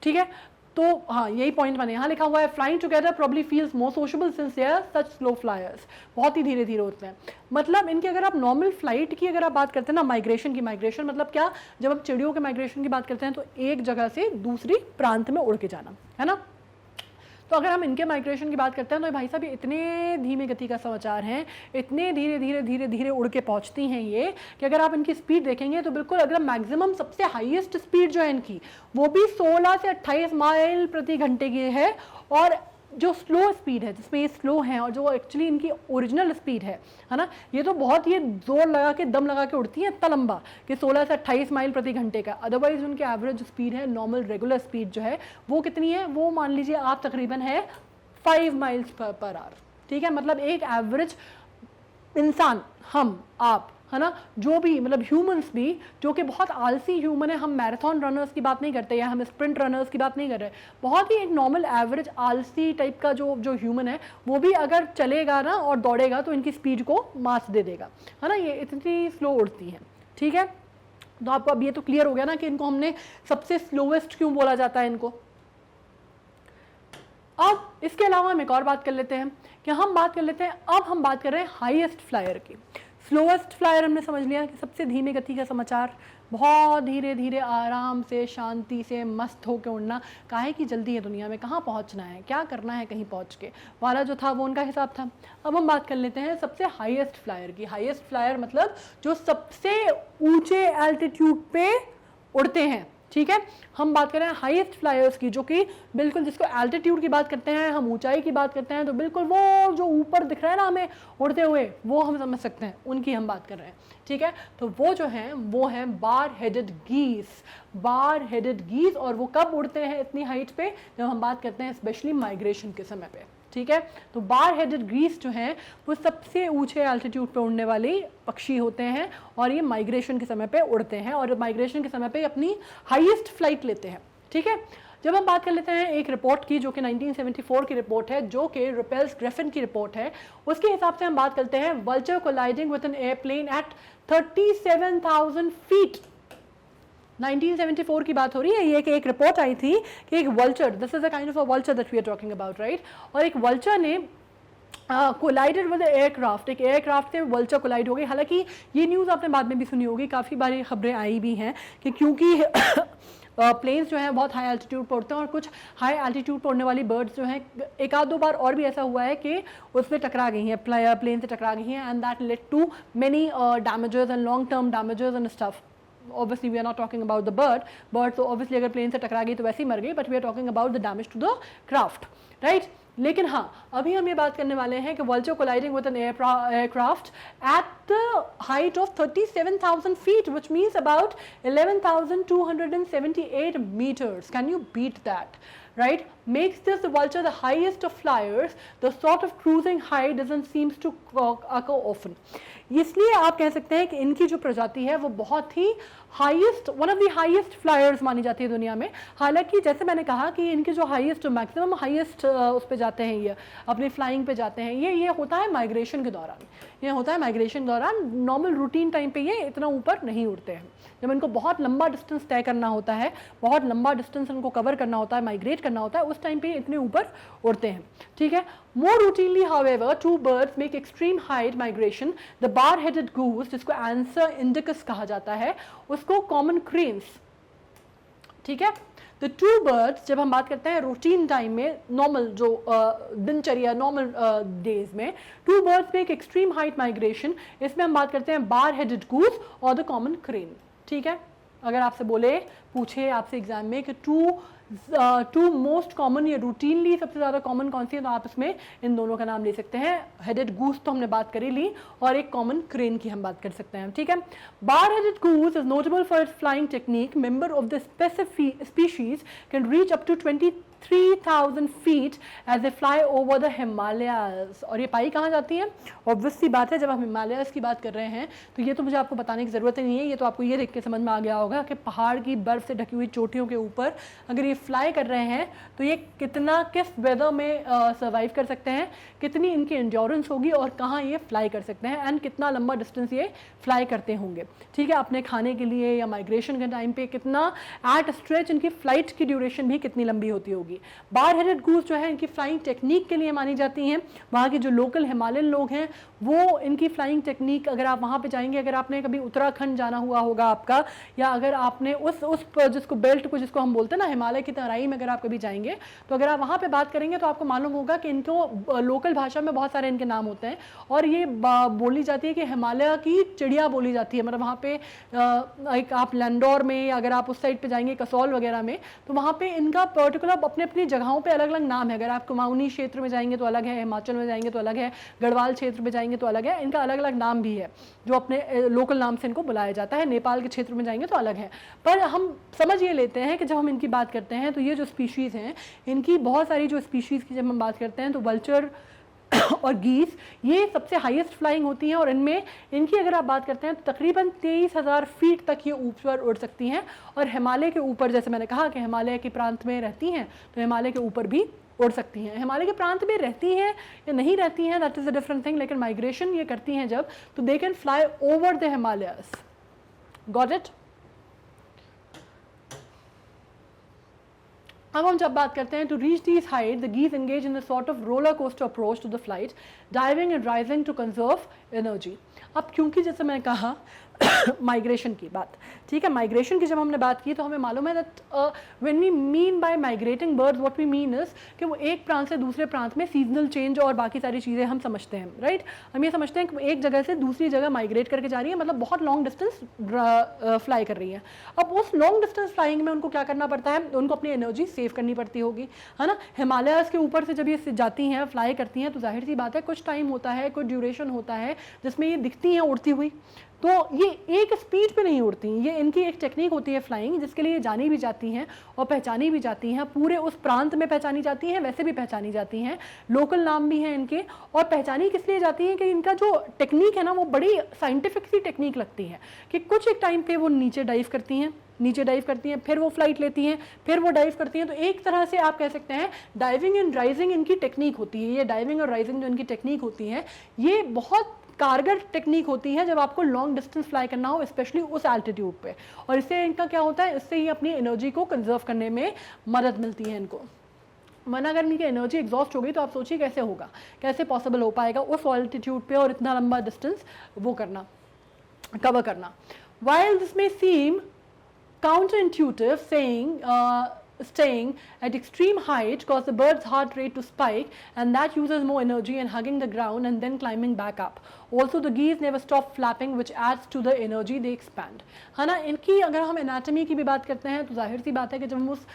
A: ठीक है। तो हाँ, यही पॉइंट मैंने यहाँ लिखा हुआ है, flying together probably feels more sociable since they are such slow flyers, बहुत ही धीरे धीरे होते हैं। मतलब इनकी अगर आप नॉर्मल फ्लाइट की अगर आप बात करते हैं ना, माइग्रेशन की, माइग्रेशन मतलब क्या, जब आप चिड़ियों के माइग्रेशन की बात करते हैं तो एक जगह से दूसरी प्रांत में उड़ के जाना, है ना। तो अगर हम इनके माइग्रेशन की बात करते हैं तो भाई साहब इतने धीमी गति का समाचार हैं, इतने धीरे धीरे उड़ के पहुंचती हैं ये, कि अगर आप इनकी स्पीड देखेंगे तो बिल्कुल अगर मैक्सिमम सबसे हाईएस्ट स्पीड जो है इनकी वो भी 16 से 28 माइल प्रति घंटे की है, और जो स्लो स्पीड है, जिसमें ये स्लो हैं और जो एक्चुअली इनकी ओरिजिनल स्पीड है ना, ये तो बहुत ही जोर लगा के दम लगा के उड़ती है इतना लंबा कि 16 से 28 माइल प्रति घंटे का। अदरवाइज उनकी एवरेज स्पीड है, नॉर्मल रेगुलर स्पीड जो है वो कितनी है, वो मान लीजिए आप तकरीबन है 5 माइल्स पर आवर, ठीक है। मतलब एक एवरेज इंसान, हम आप, है ना, जो भी मतलब ह्यूमंस भी जो कि बहुत आलसी ह्यूमन है, हम मैराथन रनर्स की बात नहीं करते या हम स्प्रिंट रनर्स की बात नहीं कर रहे, बहुत ही एक नॉर्मल एवरेज आलसी टाइप का जो ह्यूमन है वो भी अगर चलेगा ना और दौड़ेगा तो इनकी स्पीड को मात दे देगा, है ना। ये इतनी स्लो उड़ती हैं, ठीक है। तो आपको अब ये तो क्लियर हो गया ना कि इनको हमने सबसे स्लोवेस्ट क्यों बोला जाता है इनको। अब इसके अलावा हम एक और बात कर लेते हैं कि हम बात कर लेते हैं, अब हम बात कर रहे हैं हाईएस्ट फ्लायर की। स्लोएस्ट फ्लायर हमने समझ लिया कि सबसे धीमे गति का समाचार, बहुत धीरे धीरे आराम से शांति से मस्त होकर उड़ना, काहे की जल्दी है दुनिया में, कहाँ पहुँचना है, क्या करना है कहीं पहुँच के वाला जो था वो उनका हिसाब था। अब हम बात कर लेते हैं सबसे हाईएस्ट फ्लायर की। हाईएस्ट फ्लायर मतलब जो सबसे ऊंचे एल्टीट्यूड पे उड़ते हैं, ठीक है। हम बात कर रहे हैं हाईएस्ट फ्लायर्स की, जो कि बिल्कुल जिसको एल्टीट्यूड की बात करते हैं, हम ऊंचाई की बात करते हैं, तो बिल्कुल वो जो ऊपर दिख रहा है ना हमें उड़ते हुए, वो हम समझ सकते हैं, उनकी हम बात कर रहे हैं, ठीक है। तो वो जो हैं वो हैं बार हेडेड गीस, बार हेडेड गीस। और वो कब उड़ते हैं इतनी हाइट पे, जब हम बात करते हैं स्पेशली माइग्रेशन के समय पे, ठीक है। तो बार हेडेड गीस जो हैं वो सबसे ऊंचे एल्टीट्यूड पे उड़ने वाले पक्षी होते हैं, और ये माइग्रेशन के समय पे उड़ते हैं, और माइग्रेशन के समय पे अपनी हाईएस्ट फ्लाइट लेते हैं, ठीक है। जब हम बात कर लेते हैं एक रिपोर्ट की, जो कि 1974 की रिपोर्ट है, जो कि रुपेल्स ग्रिफिन की रिपोर्ट है, उसके हिसाब से हम बात करते हैं vulture colliding with an airplane at 37,000 feet. 1974 की बात हो रही है, ये एक रिपोर्ट आई थी कि एक vulture, this is a kind of a vulture that we are talking about, right, और एक वल्चर ने कोलाइडेड विद एयरक्राफ्ट, एक एयरक्राफ्ट से वल्चर कोलाइड हो गई। हालांकि ये न्यूज़ आपने बाद में भी सुनी होगी, काफ़ी बारी खबरें आई भी हैं कि क्योंकि प्लेन्स जो हैं बहुत हाई एल्टीट्यूड पर उड़ते हैं और कुछ हाई एल्टीट्यूड पर उड़ने वाली बर्ड्स जो हैं एक आध दो बार और भी ऐसा हुआ है कि उससे टकरा गई हैं, प्लेन से टकरा गई हैं, and that led to many damages and long term damages and stuff. Obviously we are not talking about the bird तो obviously अगर प्लेन से टकरा गई तो वैसे ही मर गई, but we are talking about the damage to the craft, right? लेकिन हाँ, अभी हम ये बात करने वाले हैं कि vulture colliding with an aircraft at the height of 37,000 feet, which means about 11,278 meters. Can you beat that? Right? Makes this the vulture the highest of flyers. The sort of cruising height doesn't seems to occur often. इसलिए आप कह सकते हैं कि इनकी जो प्रजाति है वो बहुत ही highest, one of the highest flyers मानी जाती है दुनिया में। हालांकि जैसे मैंने कहा कि इनके जो हाईएस्ट मैक्सिमम हाईएस्ट उस पे जाते हैं, ये अपने फ्लाइंग पे जाते हैं, ये होता है माइग्रेशन के दौरान। ये होता है माइग्रेशन के दौरान, नॉर्मल रूटीन टाइम पे ये इतना ऊपर नहीं उड़ते हैं। जब इनको बहुत लंबा डिस्टेंस तय करना होता है, बहुत लंबा डिस्टेंस इनको कवर करना होता है, माइग्रेट करना होता है, उस टाइम पे इतने ऊपर उड़ते हैं, ठीक है। More routinely, however, two birds make extreme height migration. The bar-headed goose, जिसको Anser indicus कहा जाता है, उसको common cranes, ठीक है। The two birds, जब हम बात करते हैं रूटीन टाइम में, नॉर्मल जो दिनचर्या नॉर्मल डेज में, two birds make extreme height migration. इसमें हम बात करते हैं bar-headed goose और the common crane, ठीक है। अगर आपसे बोले, पूछे आपसे एग्जाम में कि टू मोस्ट कॉमन या रूटीनली सबसे ज़्यादा कॉमन कौन सी है, तो आप इसमें इन दोनों का नाम ले सकते हैं। हेडेड गूस तो हमने बात करी ली, और एक कॉमन क्रेन की हम बात कर सकते हैं, ठीक है। Bar headed goose is notable for its flying technique. Member of the specific species can reach up to 23,000 feet as they fly over the Himalayas। और ये पाई कहाँ जाती है? ऑब्वियस सी बात है, जब हम हिमालयाज की बात कर रहे हैं तो ये तो मुझे आपको बताने की ज़रूरत ही नहीं है, ये तो आपको ये देख के समझ में आ गया होगा कि पहाड़ की बर्फ़ से ढकी हुई चोटियों के ऊपर अगर ये फ्लाई कर रहे हैं तो ये कितना, किस वेदर में सर्वाइव कर सकते हैं, कितनी इनकी एंड्योरेंस होगी और कहाँ ये फ्लाई कर सकते हैं, एंड कितना लंबा डिस्टेंस ये फ्लाई करते होंगे, ठीक है, अपने खाने के लिए या माइग्रेशन के टाइम पे कितना एट स्ट्रेच इनकी फ्लाइट की ड्यूरेशन भी कितनी लंबी होती होगी। बार हेडेड गूस जो है इनकी फ्लाइंग टेक्निक के लिए मानी जाती हैं। वहाँ के जो लोकल हिमालयन लोग हैं वो इनकी फ्लाइंग टेक्निक, अगर आप वहाँ पे जाएंगे, अगर आपने कभी उत्तराखंड जाना हुआ होगा आपका, या अगर आपने उस जिसको बेल्ट को जिसको हम बोलते हैं ना, हिमालय की तराई में अगर आप कभी जाएंगे तो अगर आप वहाँ पे बात करेंगे तो आपको मालूम होगा कि इनको लोकल भाषा में बहुत सारे इनके नाम होते हैं, और ये बोली जाती है कि हिमालय की चिड़िया बोली जाती है। मतलब वहाँ पे एक आप लैंडोर में, अगर आप उस साइड पे जाएंगे कसौल वगैरह में, तो वहाँ पे इनका पर्टिकुलर अपने अपनी जगहों पे अलग अलग नाम है। अगर आप कुमाऊनी क्षेत्र में जाएंगे तो अलग है, हिमाचल में जाएंगे तो अलग है, गढ़वाल क्षेत्र में जाएंगे तो अलग है, इनका अलग अलग नाम भी है जो अपने लोकल नाम से इनको बुलाया जाता है। नेपाल के क्षेत्र में जाएंगे तो अलग है। पर हम समझ ये लेते हैं कि जब हम इनकी बात करते हैं तो ये जो स्पीशीज़ हैं, इनकी बहुत सारी जो स्पीशीज़ की जब हम बात करते हैं तो वल्चर और गीस ये सबसे हाईएस्ट फ्लाइंग होती हैं, और इनमें इनकी अगर आप बात करते हैं तो तकरीबन 23,000 फीट तक ये ऊपर उड़ सकती हैं, और हिमालय के ऊपर, जैसे मैंने कहा कि हिमालय के प्रांत में रहती हैं, तो हिमालय के ऊपर भी उड़ सकती हैं। हिमालय के प्रांत में रहती हैं या नहीं रहती हैं, that is a different thing, लेकिन माइग्रेशन ये करती हैं जब, तो they can fly over the Himalayas. Got it? अब हम जब बात करते हैं to reach these height, the geese engage in a sort of roller coaster approach to the flight, diving and rising to conserve energy. अब क्योंकि जैसे मैंने कहा माइग्रेशन की बात, ठीक है, माइग्रेशन की जब हमने बात की तो हमें मालूम है that when we mean by migrating birds, what we mean is कि वो एक प्रांत से दूसरे प्रांत में सीजनल चेंज और बाकी सारी चीज़ें हम समझते हैं, राइट। हम ये समझते हैं कि एक जगह से दूसरी जगह माइग्रेट करके जा रही है, मतलब बहुत लॉन्ग डिस्टेंस फ्लाई कर रही है। अब उस लॉन्ग डिस्टेंस फ्लाइंग में उनको क्या करना पड़ता है, उनको अपनी एनर्जी सेव करनी पड़ती होगी, है ना। हिमालयाज के ऊपर से जब ये जाती हैं, फ्लाई करती हैं, तो जाहिर सी बात है कुछ टाइम होता है, कुछ ड्यूरेशन होता है जिसमें ये दिखती हैं उड़ती हुई, तो ये एक स्पीड पे नहीं उड़ती, ये इनकी एक टेक्निक होती है फ्लाइंग, जिसके लिए जानी भी जाती हैं और पहचानी भी जाती हैं, पूरे उस प्रांत में पहचानी जाती हैं, वैसे भी पहचानी जाती हैं, लोकल नाम भी हैं इनके। और पहचानी किस लिए जाती हैं कि इनका जो टेक्निक है ना, वो बड़ी साइंटिफिक सी टेक्निक लगती है कि कुछ एक टाइम पे वो नीचे डाइव करती हैं, फिर वो फ्लाइट लेती हैं, फिर वो डाइव करती हैं। तो एक तरह से आप कह सकते हैं डाइविंग एंड राइजिंग इनकी टेक्निक होती है। ये डाइविंग और राइजिंग जो इनकी टेक्निक होती है, ये बहुत कारगर टेक्निक होती है जब आपको लॉन्ग डिस्टेंस फ्लाई करना हो, स्पेशली उस एल्टीट्यूड पे। और इससे इनका क्या होता है, इससे ही अपनी एनर्जी को कंजर्व करने में मदद मिलती है इनको। वरना अगर इनकी एनर्जी एग्जॉस्ट हो गई तो आप सोचिए कैसे होगा, कैसे पॉसिबल हो पाएगा उस ऑल्टीट्यूड पे और इतना लंबा डिस्टेंस वो करना, कवर करना. While this may seem counterintuitive, staying at extreme height causes the bird's heart rate to spike, and that uses more energy in hugging the ground and then climbing back up. Also, the geese never stop flapping, which adds to the energy they expand. है ना. इनकी अगर हम anatomy की भी बात करते हैं तो जाहिर सी बात है कि जब हम उस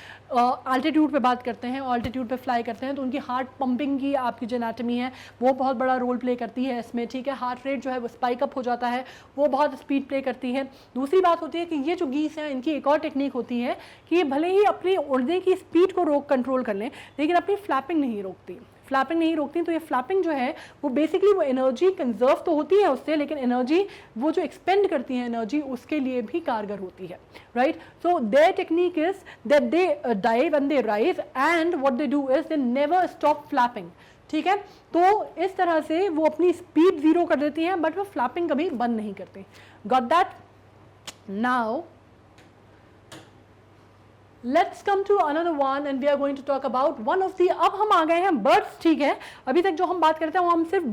A: आल्टीट्यूड पे बात करते हैं, ऑल्टीट्यूड पे फ्लाई करते हैं, तो उनकी हार्ट पंपिंग की आपकी जो एनाटमी है वो बहुत बड़ा रोल प्ले करती है इसमें. ठीक है, हार्ट रेट जो है वो स्पाइक अप हो जाता है, वो बहुत स्पीड प्ले करती है. दूसरी बात होती है कि ये जो गीस हैं इनकी एक और टेक्निक होती है कि ये भले ही अपनी उड़ने की स्पीड को कंट्रोल कर लें लेकिन अपनी फ्लैपिंग नहीं रोकती. फ्लैपिंग नहीं रोकती, तो ये फ्लैपिंग जो है वो बेसिकली वो एनर्जी कंजर्व तो होती है उससे, लेकिन एनर्जी वो जो एक्सपेंड करती है एनर्जी उसके लिए भी कारगर होती है. Right. So their technique is that they dive and they rise and what they do is they never stop flapping. ठीक है, तो इस तरह से वो अपनी स्पीड जीरो कर देती हैं बट वो फ्लैपिंग कभी बंद नहीं करती. Got that. Now Let's come to another one and we are going to talk about one of the. अब हम आ गए हैं birds. ठीक है, अभी तक जो हम बात करते हैं वो हम सिर्फ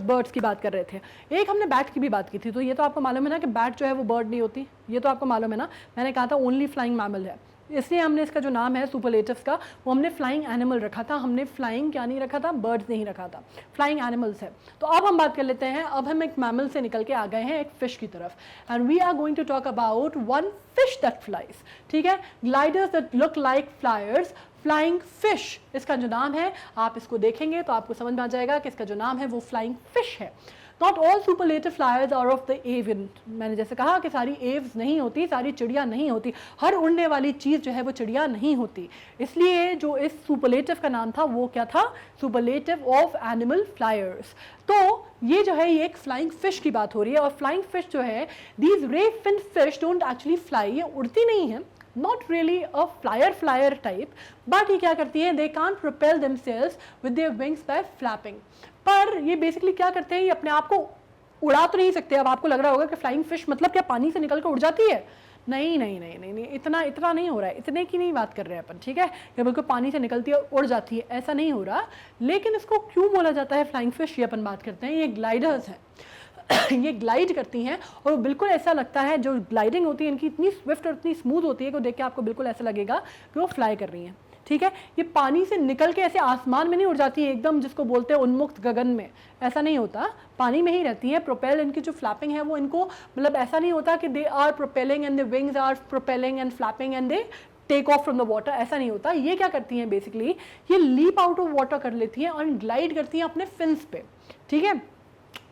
A: birds की बात कर रहे थे. एक हमने बैट की भी बात की थी, तो ये तो आपको मालूम है ना कि बैट जो है वो बर्ड नहीं होती, ये तो आपको मालूम है ना. मैंने कहा था ओनली फ्लाइंग मैमल है, इसलिए हमने इसका जो नाम है सुपरलेटिव्स का वो हमने फ्लाइंग एनिमल रखा था. हमने फ्लाइंग क्या नहीं रखा था, बर्ड्स नहीं रखा था, फ्लाइंग एनिमल्स है. तो अब हम बात कर लेते हैं, अब हम एक मैमल से निकल के आ गए हैं एक फिश की तरफ. And we are going to talk about one fish that flies. ठीक है, gliders that look like flyers, flying fish इसका जो नाम है. आप इसको देखेंगे तो आपको समझ में आ जाएगा कि इसका जो नाम है वो फ्लाइंग फिश है. Not all superlative flyers are of the avian. मैंने जैसे कहा कि सारी एव्स नहीं होती, सारी चिड़िया नहीं होती, हर उड़ने वाली चीज़ जो है वो चिड़िया नहीं होती. इसलिए जो इस सुपरलेटिव का नाम था वो क्या था, सुपरलेटिव ऑफ एनिमल फ्लायर्स. तो ये जो है ये एक फ्लाइंग फिश की बात हो रही है. और फ्लाइंग फिश जो है, these ray fin fish don't actually fly, ये उड़ती नहीं है, not really a flyer type, but ये क्या करती हैं, they can't propel themselves with their wings by flapping. पर ये बेसिकली क्या करते हैं, ये अपने आप को उड़ा तो नहीं सकते. अब आपको लग रहा होगा कि फ्लाइंग फिश मतलब क्या पानी से निकल कर उड़ जाती है. नहीं नहीं नहीं नहीं नहीं, इतना नहीं हो रहा है, इतने की नहीं बात कर रहे हैं अपन. ठीक है, ये बिल्कुल पानी से निकलती है उड़ जाती है, ऐसा नहीं हो रहा. लेकिन इसको क्यों बोला जाता है फ्लाइंग फिश, ये अपन बात करते हैं. ये ग्लाइडर्स हैं, ये ग्लाइड करती हैं और बिल्कुल ऐसा लगता है, जो ग्लाइडिंग होती है इनकी इतनी स्विफ्ट और इतनी स्मूथ होती है कि देख के आपको बिल्कुल ऐसा लगेगा कि वो फ्लाई कर रही हैं. ठीक है, ये पानी से निकल के ऐसे आसमान में नहीं उड़ जाती है एकदम, जिसको बोलते हैं उन्मुक्त गगन में, ऐसा नहीं होता, पानी में ही रहती है. प्रोपेल इनकी जो फ्लैपिंग है वो इनको मतलब ऐसा नहीं होता कि they are propelling and the wings are propelling and flapping and they take off from the water, ऐसा नहीं होता. ये क्या करती हैं बेसिकली, ये लीप आउट ऑफ वाटर कर लेती हैं और ग्लाइड करती हैं अपने फिन्स पे. ठीक है,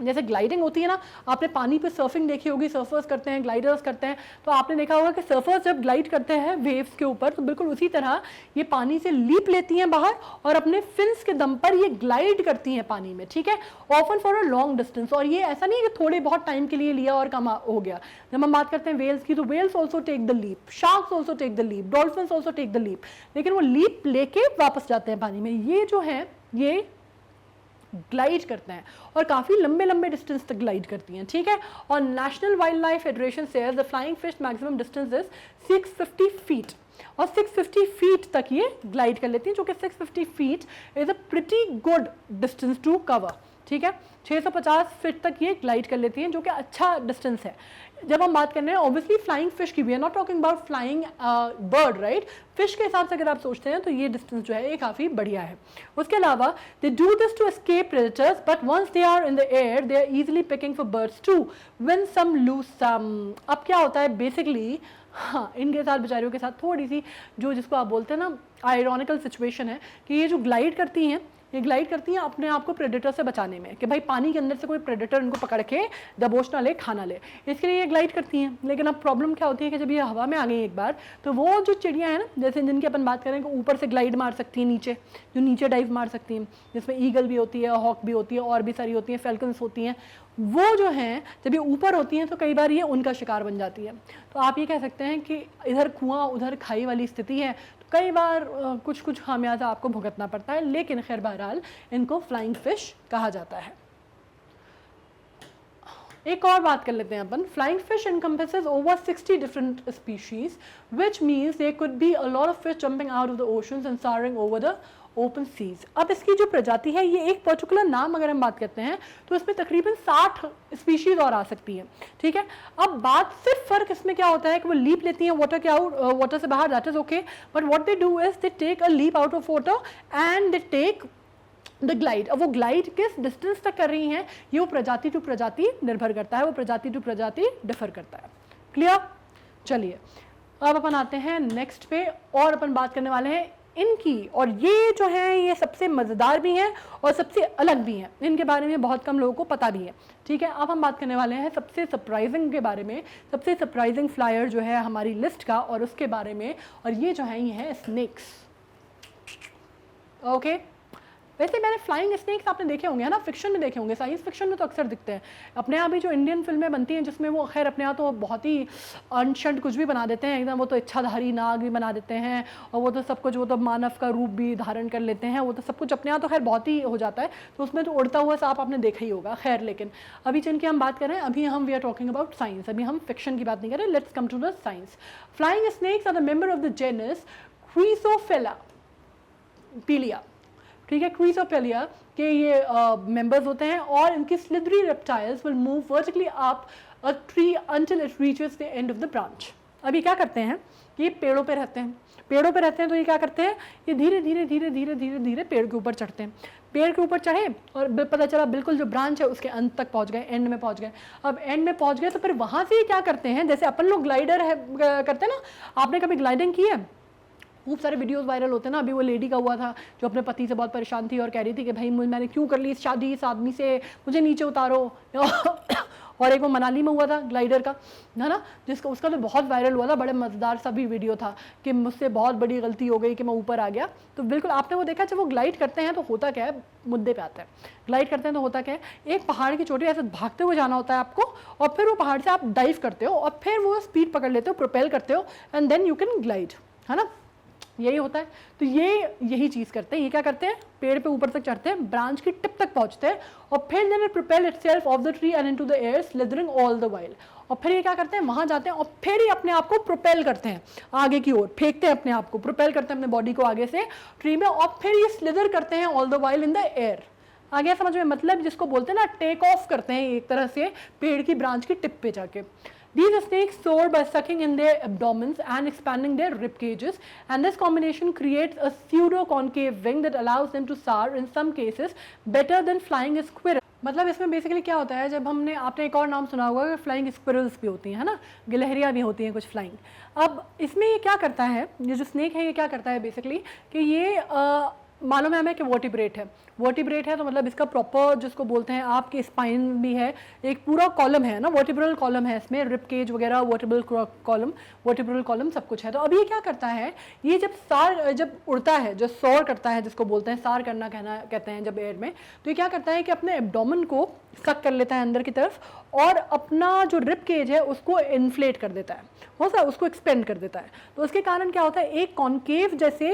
A: जैसे ग्लाइडिंग होती है ना, आपने पानी पे सर्फिंग देखी होगी, सर्फर्स करते हैं, ग्लाइडर्स करते हैं, तो आपने देखा होगा कि सर्फर्स जब ग्लाइड करते हैं वेव्स के ऊपर तो बिल्कुल उसी तरह ये पानी से लीप लेती हैं बाहर और अपने फिन्स के दम पर ये ग्लाइड करती हैं पानी में. ठीक है, often for a long distance. और ये ऐसा नहीं है कि थोड़े बहुत टाइम के लिए लिया और कम हो गया. जब हम बात करते हैं वेल्स की, तो whales also take the leap, sharks also take the leap, dolphins also take the leap, लेकिन वो लीप लेके वापस जाते हैं पानी में. ये जो है ये ग्लाइड करते हैं और काफ़ी लंबे लंबे डिस्टेंस तक ग्लाइड करती हैं. ठीक है, और national wild life federation says the flying fish maximum distance is 650 feet, और 650 फीट तक ये ग्लाइड कर लेती हैं, जो कि 650 feet is a pretty good distance to cover. ठीक है, 650 फीट तक ये ग्लाइड कर लेती हैं, जो कि अच्छा डिस्टेंस है. जब हम बात कर रहे हैं ऑब्वियसली फ्लाइंग फिश की, we are not talking about flying bird, right. Fish के हिसाब से अगर आप सोचते हैं तो ये डिस्टेंस जो है ये काफ़ी बढ़िया है. उसके अलावा they do this to escape predators, but once they are in the air they are easily picking for birds too when some lose some. अब क्या होता है बेसिकली, हाँ, इनके साथ बेचारियों के साथ थोड़ी सी जो जिसको आप बोलते हैं ना आयरॉनिकल सिचुएशन है कि ये जो ग्लाइड करती हैं, ये ग्लाइड करती हैं अपने आप को प्रेडेटर से बचाने में, कि भाई पानी के अंदर से कोई प्रेडेटर इनको पकड़ के दबोच ना ले, खाना ले, इसके लिए ये ग्लाइड करती हैं. लेकिन अब प्रॉब्लम क्या होती है कि जब ये हवा में आ गई एक बार, तो वो जो चिड़ियाँ हैं ना, जैसे जिनकी अपन बात करें कि ऊपर से ग्लाइड मार सकती हैं नीचे, जो नीचे डाइव मार सकती हैं, जिसमें ईगल भी होती है, हॉक भी होती है, और भी सारी होती हैं, फेल्कन्स होती हैं, वो जो हैं जब ये ऊपर होती हैं तो कई बार ये उनका शिकार बन जाती है. तो आप ये कह सकते हैं कि इधर कुआं उधर खाई वाली स्थिति है. कई बार कुछ कुछ खामियाजा आपको भुगतना पड़ता है, लेकिन खैर बहरहाल इनको फ्लाइंग फिश कहा जाता है. एक और बात कर लेते हैं अपन. Flying fish encompasses over 60 different species, which means there could be a lot of fish jumping out of the oceans and soaring over the open seas. अब इसकी जो प्रजाति है, ये एक पर्टिकुलर नाम अगर हम बात करते हैं तो इसमें तकरीबन 60 स्पीशीज और आ सकती है. ठीक है, अब बात सिर्फ फर्क इसमें क्या होता है कि वो लीप लेती हैं वाटर के आउट, वाटर से बाहर, that is okay, but what they do is they take a leap out of water and they take the glide. अब वो ग्लाइड किस डिस्टेंस तक कर रही हैं, ये वो प्रजाति टू प्रजाति निर्भर करता है, वो प्रजाति टू प्रजाति डिफर करता है. क्लियर? चलिए अब अपन आते हैं नेक्स्ट पे और अपन बात करने वाले हैं इनकी. और ये जो है ये सबसे मज़ेदार भी हैं और सबसे अलग भी हैं, इनके बारे में बहुत कम लोगों को पता भी है. ठीक है, अब हम बात करने वाले हैं सबसे सरप्राइजिंग के बारे में, सबसे सरप्राइजिंग फ्लायर जो है हमारी लिस्ट का, और उसके बारे में. और ये जो है ये है स्नेक्स. ओके, वैसे मैंने फ्लाइंग स्नेक्स आपने देखे होंगे, है ना, फिक्शन में देखे होंगे, साइंस फिक्शन में तो अक्सर दिखते हैं. अपने यहाँ भी जो इंडियन फिल्में बनती हैं जिसमें वो खैर अपने यहाँ तो बहुत ही अनशंट कुछ भी बना देते हैं एकदम, वो तो इच्छाधारी नाग भी बना देते हैं, और वो तो सब कुछ, वो तो मानव का रूप भी धारण कर लेते हैं, वो तो सब कुछ अपने यहाँ तो खैर बहुत ही हो जाता है. तो उसमें तो उड़ता हुआ सांप आपने देखा ही होगा. खैर लेकिन अभी जिनकी हम बात कर रहे हैं, अभी हम we are talking about science, अभी हम फिक्शन की बात नहीं कर रहे. Let's come to the science. Flying snakes are the member of the genus chrysopelea. ठीक है, क्रीसोफिलिया के ये मेंबर्स होते हैं, और इनकी slithery reptiles will move vertically up a tree until it reaches the end of the branch. अब ये क्या करते हैं कि ये पेड़ों पे रहते हैं, पेड़ों पे रहते हैं, तो ये क्या करते हैं, ये धीरे धीरे धीरे धीरे धीरे धीरे पेड़ के ऊपर चढ़ते हैं. पेड़ के ऊपर चढ़े और पता चला बिल्कुल जो ब्रांच है उसके अंत तक पहुंच गए, एंड में पहुंच गए. अब एंड में पहुंच गए तो फिर वहां से ये क्या करते हैं, जैसे अपन लोग ग्लाइडर है करते हैं ना, आपने कभी ग्लाइडिंग की है? खूब सारे वीडियोस वायरल होते हैं ना. अभी वो लेडी का हुआ था जो अपने पति से बहुत परेशान थी और कह रही थी कि भाई मैंने क्यों कर ली शादी इस आदमी से, मुझे नीचे उतारो. और एक वो मनाली में हुआ था ग्लाइडर का, है ना, जिसका उसका तो बहुत वायरल हुआ था, बड़े मज़ेदार सा भी वीडियो था कि मुझसे बहुत बड़ी गलती हो गई कि मैं ऊपर आ गया. तो बिल्कुल आपने वो देखा, जब वो ग्लाइड करते हैं तो होता क्या है, मुद्दे पे आता है. ग्लाइड करते हैं तो होता क्या है, एक पहाड़ की चोटी ऐसे भागते हुए जाना होता है आपको, और फिर वो पहाड़ से आप डाइव करते हो और फिर वो स्पीड पकड़ लेते हो, प्रोपेल करते हो, and then you can glide, है ना, यही होता है. तो ये यही चीज़ करते हैं. ये क्या करते हैं, पेड़ पे ऊपर तक चढ़ते हैं, ब्रांच की टिप तक पहुंचते हैं, और फिर then it propel itself off the tree and into the air slithering all the while. और फिर ये क्या करते हैं, वहां जाते हैं और फिर ये अपने आप को प्रोपेल करते हैं आगे की ओर, फेंकते हैं अपने आप को, प्रोपेल करते हैं अपने बॉडी को आगे से ट्री में, और फिर ये स्लिदर करते हैं all the while in the air. आ गया समझ में? मतलब जिसको बोलते हैं ना टेक ऑफ करते हैं एक तरह से पेड़ की ब्रांच की टिप पे जाके. These snakes soar by sucking in their abdomens and expanding their rib cages, and this combination creates a pseudo-concave wing that allows them to soar in some cases better than flying a squirrel. मतलब इसमें basically क्या होता है, जब हमने आपने एक और नाम सुना होगा कि फ्लाइंग स्क्विरल्स भी होती हैं, है ना, गिलहरियाँ भी होती हैं कुछ फ्लाइंग. अब इसमें ये क्या करता है, ये जो स्नेक है ये क्या करता है बेसिकली कि ये मालूम है हमें कि वर्टिब्रेट है. वर्टिब्रेट है तो मतलब इसका प्रॉपर जिसको बोलते हैं आपके स्पाइन भी है, एक पूरा कॉलम है ना, वर्टिब्रल कॉलम है इसमें, रिब केज वगैरह, वर्टिब्रल कॉलम सब कुछ है. तो अब ये क्या करता है, ये जब उड़ता है, जो सोर करता है जिसको बोलते हैं सार करना कहते हैं जब एयर में, तो ये क्या करता है कि अपने एब्डोमेन को सक कर लेता है अंदर की तरफ, और अपना जो रिब केज है उसको इन्फ्लेट कर देता है, उसको एक्सपेंड कर देता है. तो उसके कारण क्या होता है, एक कॉन्केव जैसे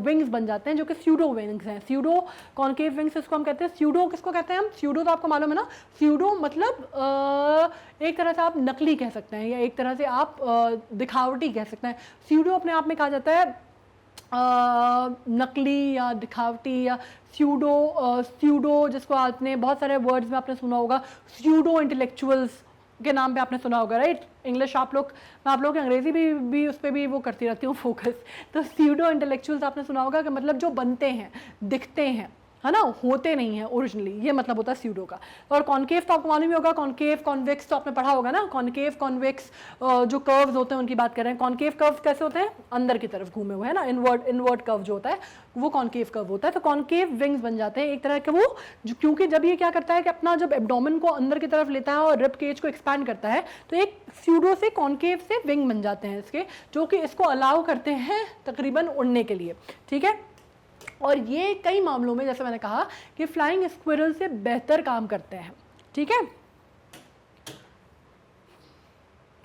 A: विंग्स बन जाते हैं जो कि स्यूडो विंग्स हैं. स्यूडो कॉन्केव विंग्स इसको हम कहते हैं. स्यूडो किसको कहते हैं हम? स्यूडो तो आपको मालूम है ना, स्यूडो मतलब एक तरह से आप नकली कह सकते हैं, या एक तरह से आप दिखावटी कह सकते हैं. स्यूडो अपने आप में कहा जाता है नकली या दिखावटी, या स्यूडो जिसको आपने बहुत सारे वर्ड्स में आपने सुना होगा, स्यूडो इंटेलेक्चुअल्स के नाम पे आपने सुना होगा, राइट. इंग्लिश मैं आप लोग अंग्रेजी भी उस पर भी वो करती रहती हूँ फोकस. तो स्यूडो इंटेलेक्चुअल्स आपने सुना होगा कि मतलब जो बनते हैं, दिखते हैं, है ना, होते नहीं है ओरिजिनली, ये मतलब होता है स्यूडो का. और कॉन्केव तो आपको मालूम ही होगा, कॉन्केव कॉन्वेक्स तो आपने पढ़ा होगा ना. कॉन्केव कॉन्वेक्स जो कर्व्स होते हैं उनकी बात कर रहे हैं. कॉन्केव कर्व्स कैसे होते हैं, अंदर की तरफ घूमे हुए, है ना, इनवर्ट कर्व जो होता है वो कॉन्केव कर्व होता है. तो कॉन्केव विंग्स बन जाते हैं एक तरह के वो, क्योंकि जब ये क्या करता है कि अपना जब एब्डोमेन को अंदर की तरफ लेता है और रिब केज को एक्सपैंड करता है, तो एक स्यूडो से कॉन्केव से विंग बन जाते हैं इसके, जो कि इसको अलाउ करते हैं तकरीबन उड़ने के लिए. ठीक है, और ये कई मामलों में जैसे मैंने कहा कि फ्लाइंग स्क्विरल से बेहतर काम करते हैं. ठीक है,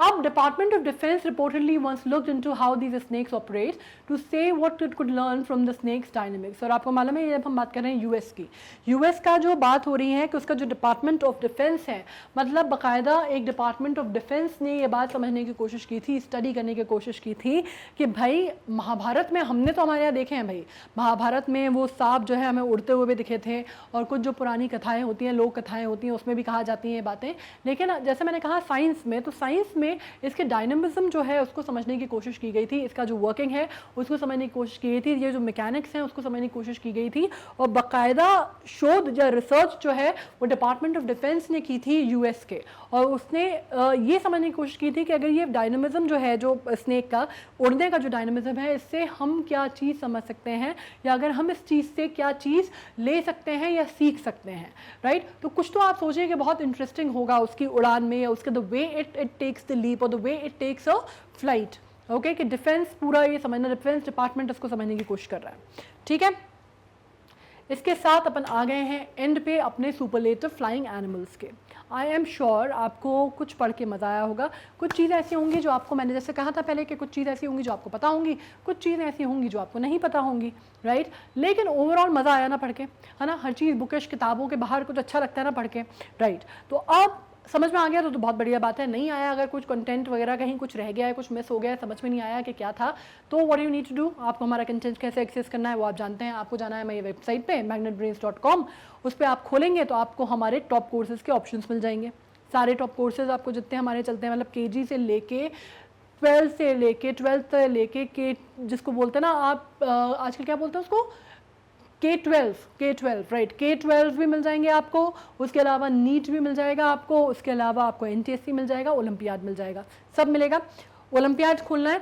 A: अब department of defence reportedly once looked into how these snakes operate to see what it could learn from the snakes dynamics. और आपको मालूम है जब हम बात कर रहे हैं यूएस की, यूएस का जो बात हो रही है कि उसका जो डिपार्टमेंट ऑफ डिफेंस है, मतलब बाकायदा एक डिपार्टमेंट ऑफ डिफेंस ने ये बात समझने की कोशिश की थी, स्टडी करने की कोशिश की थी कि भाई महाभारत में हमने तो हमारे यहाँ देखे हैं भाई, महाभारत में वो सांप जो है हमें उड़ते हुए भी दिखे थे, और कुछ जो पुरानी कथाएं होती हैं, लोक कथाएं होती हैं, उसमें भी कहा जाती हैं ये बातें। लेकिन जैसे मैंने कहा साइंस में, तो साइंस में इसके डायनामिज्म जो है उसको समझने की कोशिश की गई थी, इसका जो वर्किंग है उसको समझने की कोशिश की गई थी, ये जो मैकेनिक्स हैं उसको समझने की कोशिश की गई थी। और बाकायदा शोध या रिसर्च जो है वो डिपार्टमेंट ऑफ डिफेंस ने की थी यूएस के, और उसने ये समझने की कोशिश की थी कि अगर ये डायनामिज्म जो है, जो स्नेक का उड़ने का जो डायनामिज्म है, इससे हम क्या चीज़ समझ सकते हैं, या अगर हम इस चीज़ से क्या चीज़ ले सकते हैं या सीख सकते हैं, राइट। तो कुछ तो आप सोचिए कि बहुत इंटरेस्टिंग होगा उसकी उड़ान में, या उसके the way it takes the leap और the way it takes a flight. Okay, कि डिफेंस पूरा ये समझना, डिफेंस डिपार्टमेंट उसको समझने की कोशिश कर रहा है, ठीक है। इसके साथ अपन आ गए हैं एंड पे अपने सुपरलेटिव फ्लाइंग एनिमल्स के। आई एम श्योर आपको कुछ पढ़ के मज़ा आया होगा। कुछ चीज़ें ऐसी होंगी जो आपको, मैंने जैसे कहा था पहले कि कुछ चीज़ें ऐसी होंगी जो आपको पता होंगी, कुछ चीज़ें ऐसी होंगी जो आपको नहीं पता होंगी, राइट। लेकिन ओवरऑल मज़ा आया ना पढ़ के, है ना। हर चीज़ बुकिश किताबों के बाहर कुछ अच्छा लगता है ना पढ़ के, राइट। तो अब समझ में आ गया तो बहुत बढ़िया बात है। नहीं आया, अगर कुछ कंटेंट वगैरह कहीं कुछ रह गया है, कुछ मिस हो गया है, समझ में नहीं आया कि क्या था, तो what you need to do, आपको हमारा कंटेंट कैसे एक्सेस करना है वो आप जानते हैं। आपको जाना है मेरी वेबसाइट पे magnetbrains.com, उस पर आप खोलेंगे तो आपको हमारे टॉप कोर्सेज़ के ऑप्शंस मिल जाएंगे। सारे टॉप कोर्सेज आपको जितने हमारे चलते हैं, मतलब KG से लेके 12 से लेके 12th से लेके के, जिसको बोलते हैं ना आप आजकल क्या बोलते हैं उसको, K12 राइट, K12 भी मिल जाएंगे आपको। उसके अलावा नीट भी मिल जाएगा आपको, उसके अलावा आपको NTSC मिल जाएगा, ओलंपियाड मिल जाएगा, सब मिलेगा। ओलंपियाड खोलना है,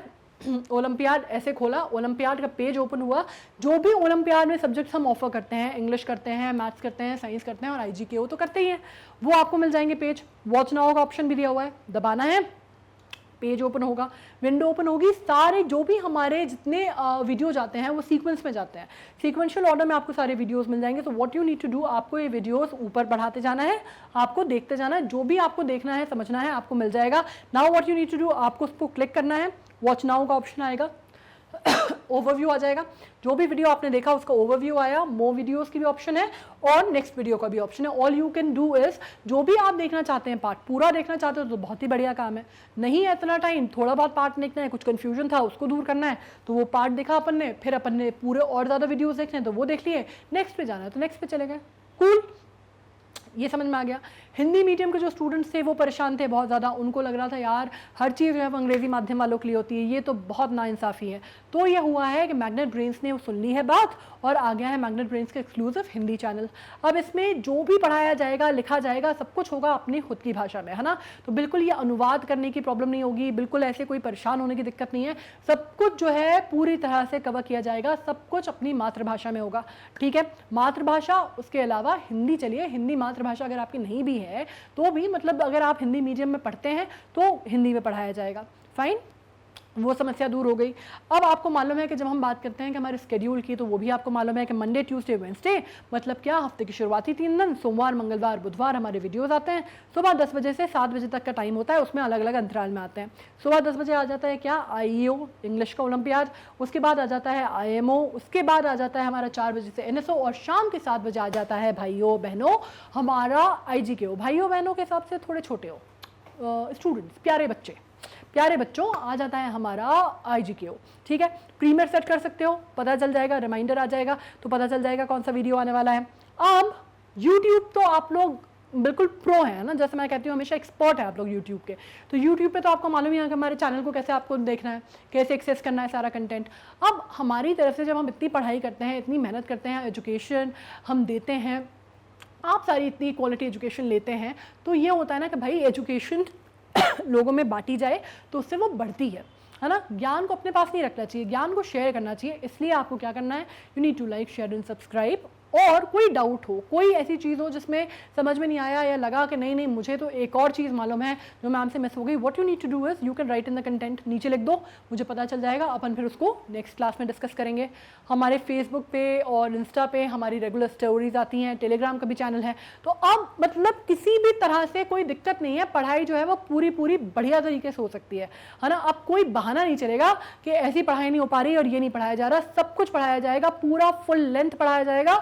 A: ओलंपियाड ऐसे खोला, ओलंपियाड का पेज ओपन हुआ, जो भी ओलंपियाड में सब्जेक्ट्स हम ऑफर करते हैं, इंग्लिश करते हैं, मैथ्स करते हैं, साइंस करते हैं और IGKO तो करते ही हैं, वो आपको मिल जाएंगे पेज। वॉच नाउ का ऑप्शन भी दिया हुआ है, दबाना है, पेज ओपन होगा, विंडो ओपन होगी। सारे जो भी हमारे जितने वीडियो जाते हैं वो सीक्वेंस में जाते हैं, सीक्वेंशियल ऑर्डर में आपको सारे वीडियोस मिल जाएंगे। तो what you need to do, आपको ये वीडियोस ऊपर बढ़ाते जाना है, आपको देखते जाना है, जो भी आपको देखना है समझना है आपको मिल जाएगा। Now what you need to do, आपको उसको क्लिक करना है, वॉच नाउ का ऑप्शन आएगा, ओवरव्यू आ जाएगा, जो भी वीडियो आपने देखा उसका ओवरव्यू आया, मोर वीडियोस की भी ऑप्शन है और नेक्स्ट वीडियो का भी ऑप्शन है। All you can do is, जो भी आप देखना चाहते हैं पार्ट, पूरा देखना चाहते हो तो बहुत ही बढ़िया काम है। नहीं है इतना टाइम, थोड़ा बहुत पार्ट देखना है, कुछ कंफ्यूजन था उसको दूर करना है, तो वो पार्ट देखा अपन ने, फिर अपन ने पूरे और ज़्यादा वीडियोस देखने हैं तो वो देख लिए, नेक्स्ट पे जाना है तो नेक्स्ट पे चले गए। कूल, ये समझ में आ गया। हिंदी मीडियम के जो स्टूडेंट्स थे वो परेशान थे बहुत ज़्यादा, उनको लग रहा था यार हर चीज़ जो है वो अंग्रेज़ी माध्यम वालों के लिए होती है, ये तो बहुत नाइंसाफ़ी है। तो ये हुआ है कि मैग्नेट ब्रेन्स ने सुन ली है बात और आ गया है मैग्नेट ब्रेन्स का एक्सक्लूसिव हिंदी चैनल। अब इसमें जो भी पढ़ाया जाएगा, लिखा जाएगा, सब कुछ होगा अपनी खुद की भाषा में, है ना। तो बिल्कुल ये अनुवाद करने की प्रॉब्लम नहीं होगी, बिल्कुल ऐसे कोई परेशान होने की दिक्कत नहीं है। सब कुछ जो है पूरी तरह से कवर किया जाएगा, सब कुछ अपनी मातृभाषा में होगा, ठीक है। मातृभाषा, उसके अलावा हिंदी, चलिए हिंदी मातृभाषा अगर आपकी नहीं भी है तो भी, मतलब अगर आप हिंदी मीडियम में पढ़ते हैं तो हिंदी में पढ़ाया जाएगा, फाइन, वो समस्या दूर हो गई। अब आपको मालूम है कि जब हम बात करते हैं कि हमारे स्केड्यूल की, तो वो भी आपको मालूम है कि मंडे ट्यूसडे वेंसडे मतलब क्या, हफ्ते की शुरुआती 3 दिन, सोमवार मंगलवार बुधवार हमारे वीडियोस आते हैं। सुबह 10 बजे से 7 बजे तक का टाइम होता है, उसमें अलग अलग अंतराल में आते हैं। सुबह 10 बजे आ जाता है क्या, IEO इंग्लिश का ओलंपियाड, उसके बाद आ जाता है IMO, उसके बाद आ जाता है हमारा 4 बजे से NSO और शाम के 7 बजे आ जाता है भाइयों बहनों हमारा IGKO। भाइयों बहनों के हिसाब से थोड़े छोटे हो स्टूडेंट्स, प्यारे बच्चों आ जाता है हमारा IGKO, ठीक है। प्रीमियर सेट कर सकते हो, पता चल जाएगा, रिमाइंडर आ जाएगा तो पता चल जाएगा कौन सा वीडियो आने वाला है। अब YouTube तो आप लोग बिल्कुल प्रो है ना, जैसे मैं कहती हूँ हमेशा एक्सपर्ट है आप लोग YouTube के, तो YouTube पे तो आपको मालूम ही है कि हमारे चैनल को कैसे आपको देखना है, कैसे एक्सेस करना है सारा कंटेंट। अब हमारी तरफ से जब हम इतनी पढ़ाई करते हैं, इतनी मेहनत करते हैं, एजुकेशन हम देते हैं, आप सारी इतनी क्वालिटी एजुकेशन लेते हैं, तो ये होता है ना कि भाई एजुकेशन लोगों में बांटी जाए तो उससे वो बढ़ती है ना। ज्ञान को अपने पास नहीं रखना चाहिए, ज्ञान को शेयर करना चाहिए। इसलिए आपको क्या करना है, you need to like, share and subscribe. और कोई डाउट हो, कोई ऐसी चीज़ हो जिसमें समझ में नहीं आया या लगा कि नहीं मुझे तो एक और चीज़ मालूम है जो मैम से मिस हो गई, what you need to do is you can write in the content, नीचे लिख दो, मुझे पता चल जाएगा, अपन फिर उसको नेक्स्ट क्लास में डिस्कस करेंगे। हमारे फेसबुक पे और इंस्टा पे हमारी रेगुलर स्टोरीज आती हैं, टेलीग्राम का भी चैनल है। तो अब मतलब किसी भी तरह तरह से कोई दिक्कत नहीं है, पढ़ाई जो है वो पूरी पूरी बढ़िया तरीके से हो सकती है ना। अब कोई बहाना नहीं चलेगा कि ऐसी पढ़ाई नहीं हो पा रही और ये नहीं पढ़ाया जा रहा, सब कुछ पढ़ाया जाएगा, पूरा फुल लेंथ पढ़ाया जाएगा।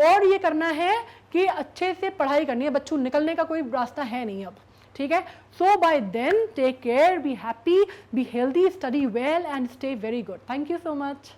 A: और ये करना है कि अच्छे से पढ़ाई करनी है, बच्चों निकलने का कोई रास्ता है नहीं अब, ठीक है। So bye then take care, be happy, be healthy, study well and stay very good. Thank you so much.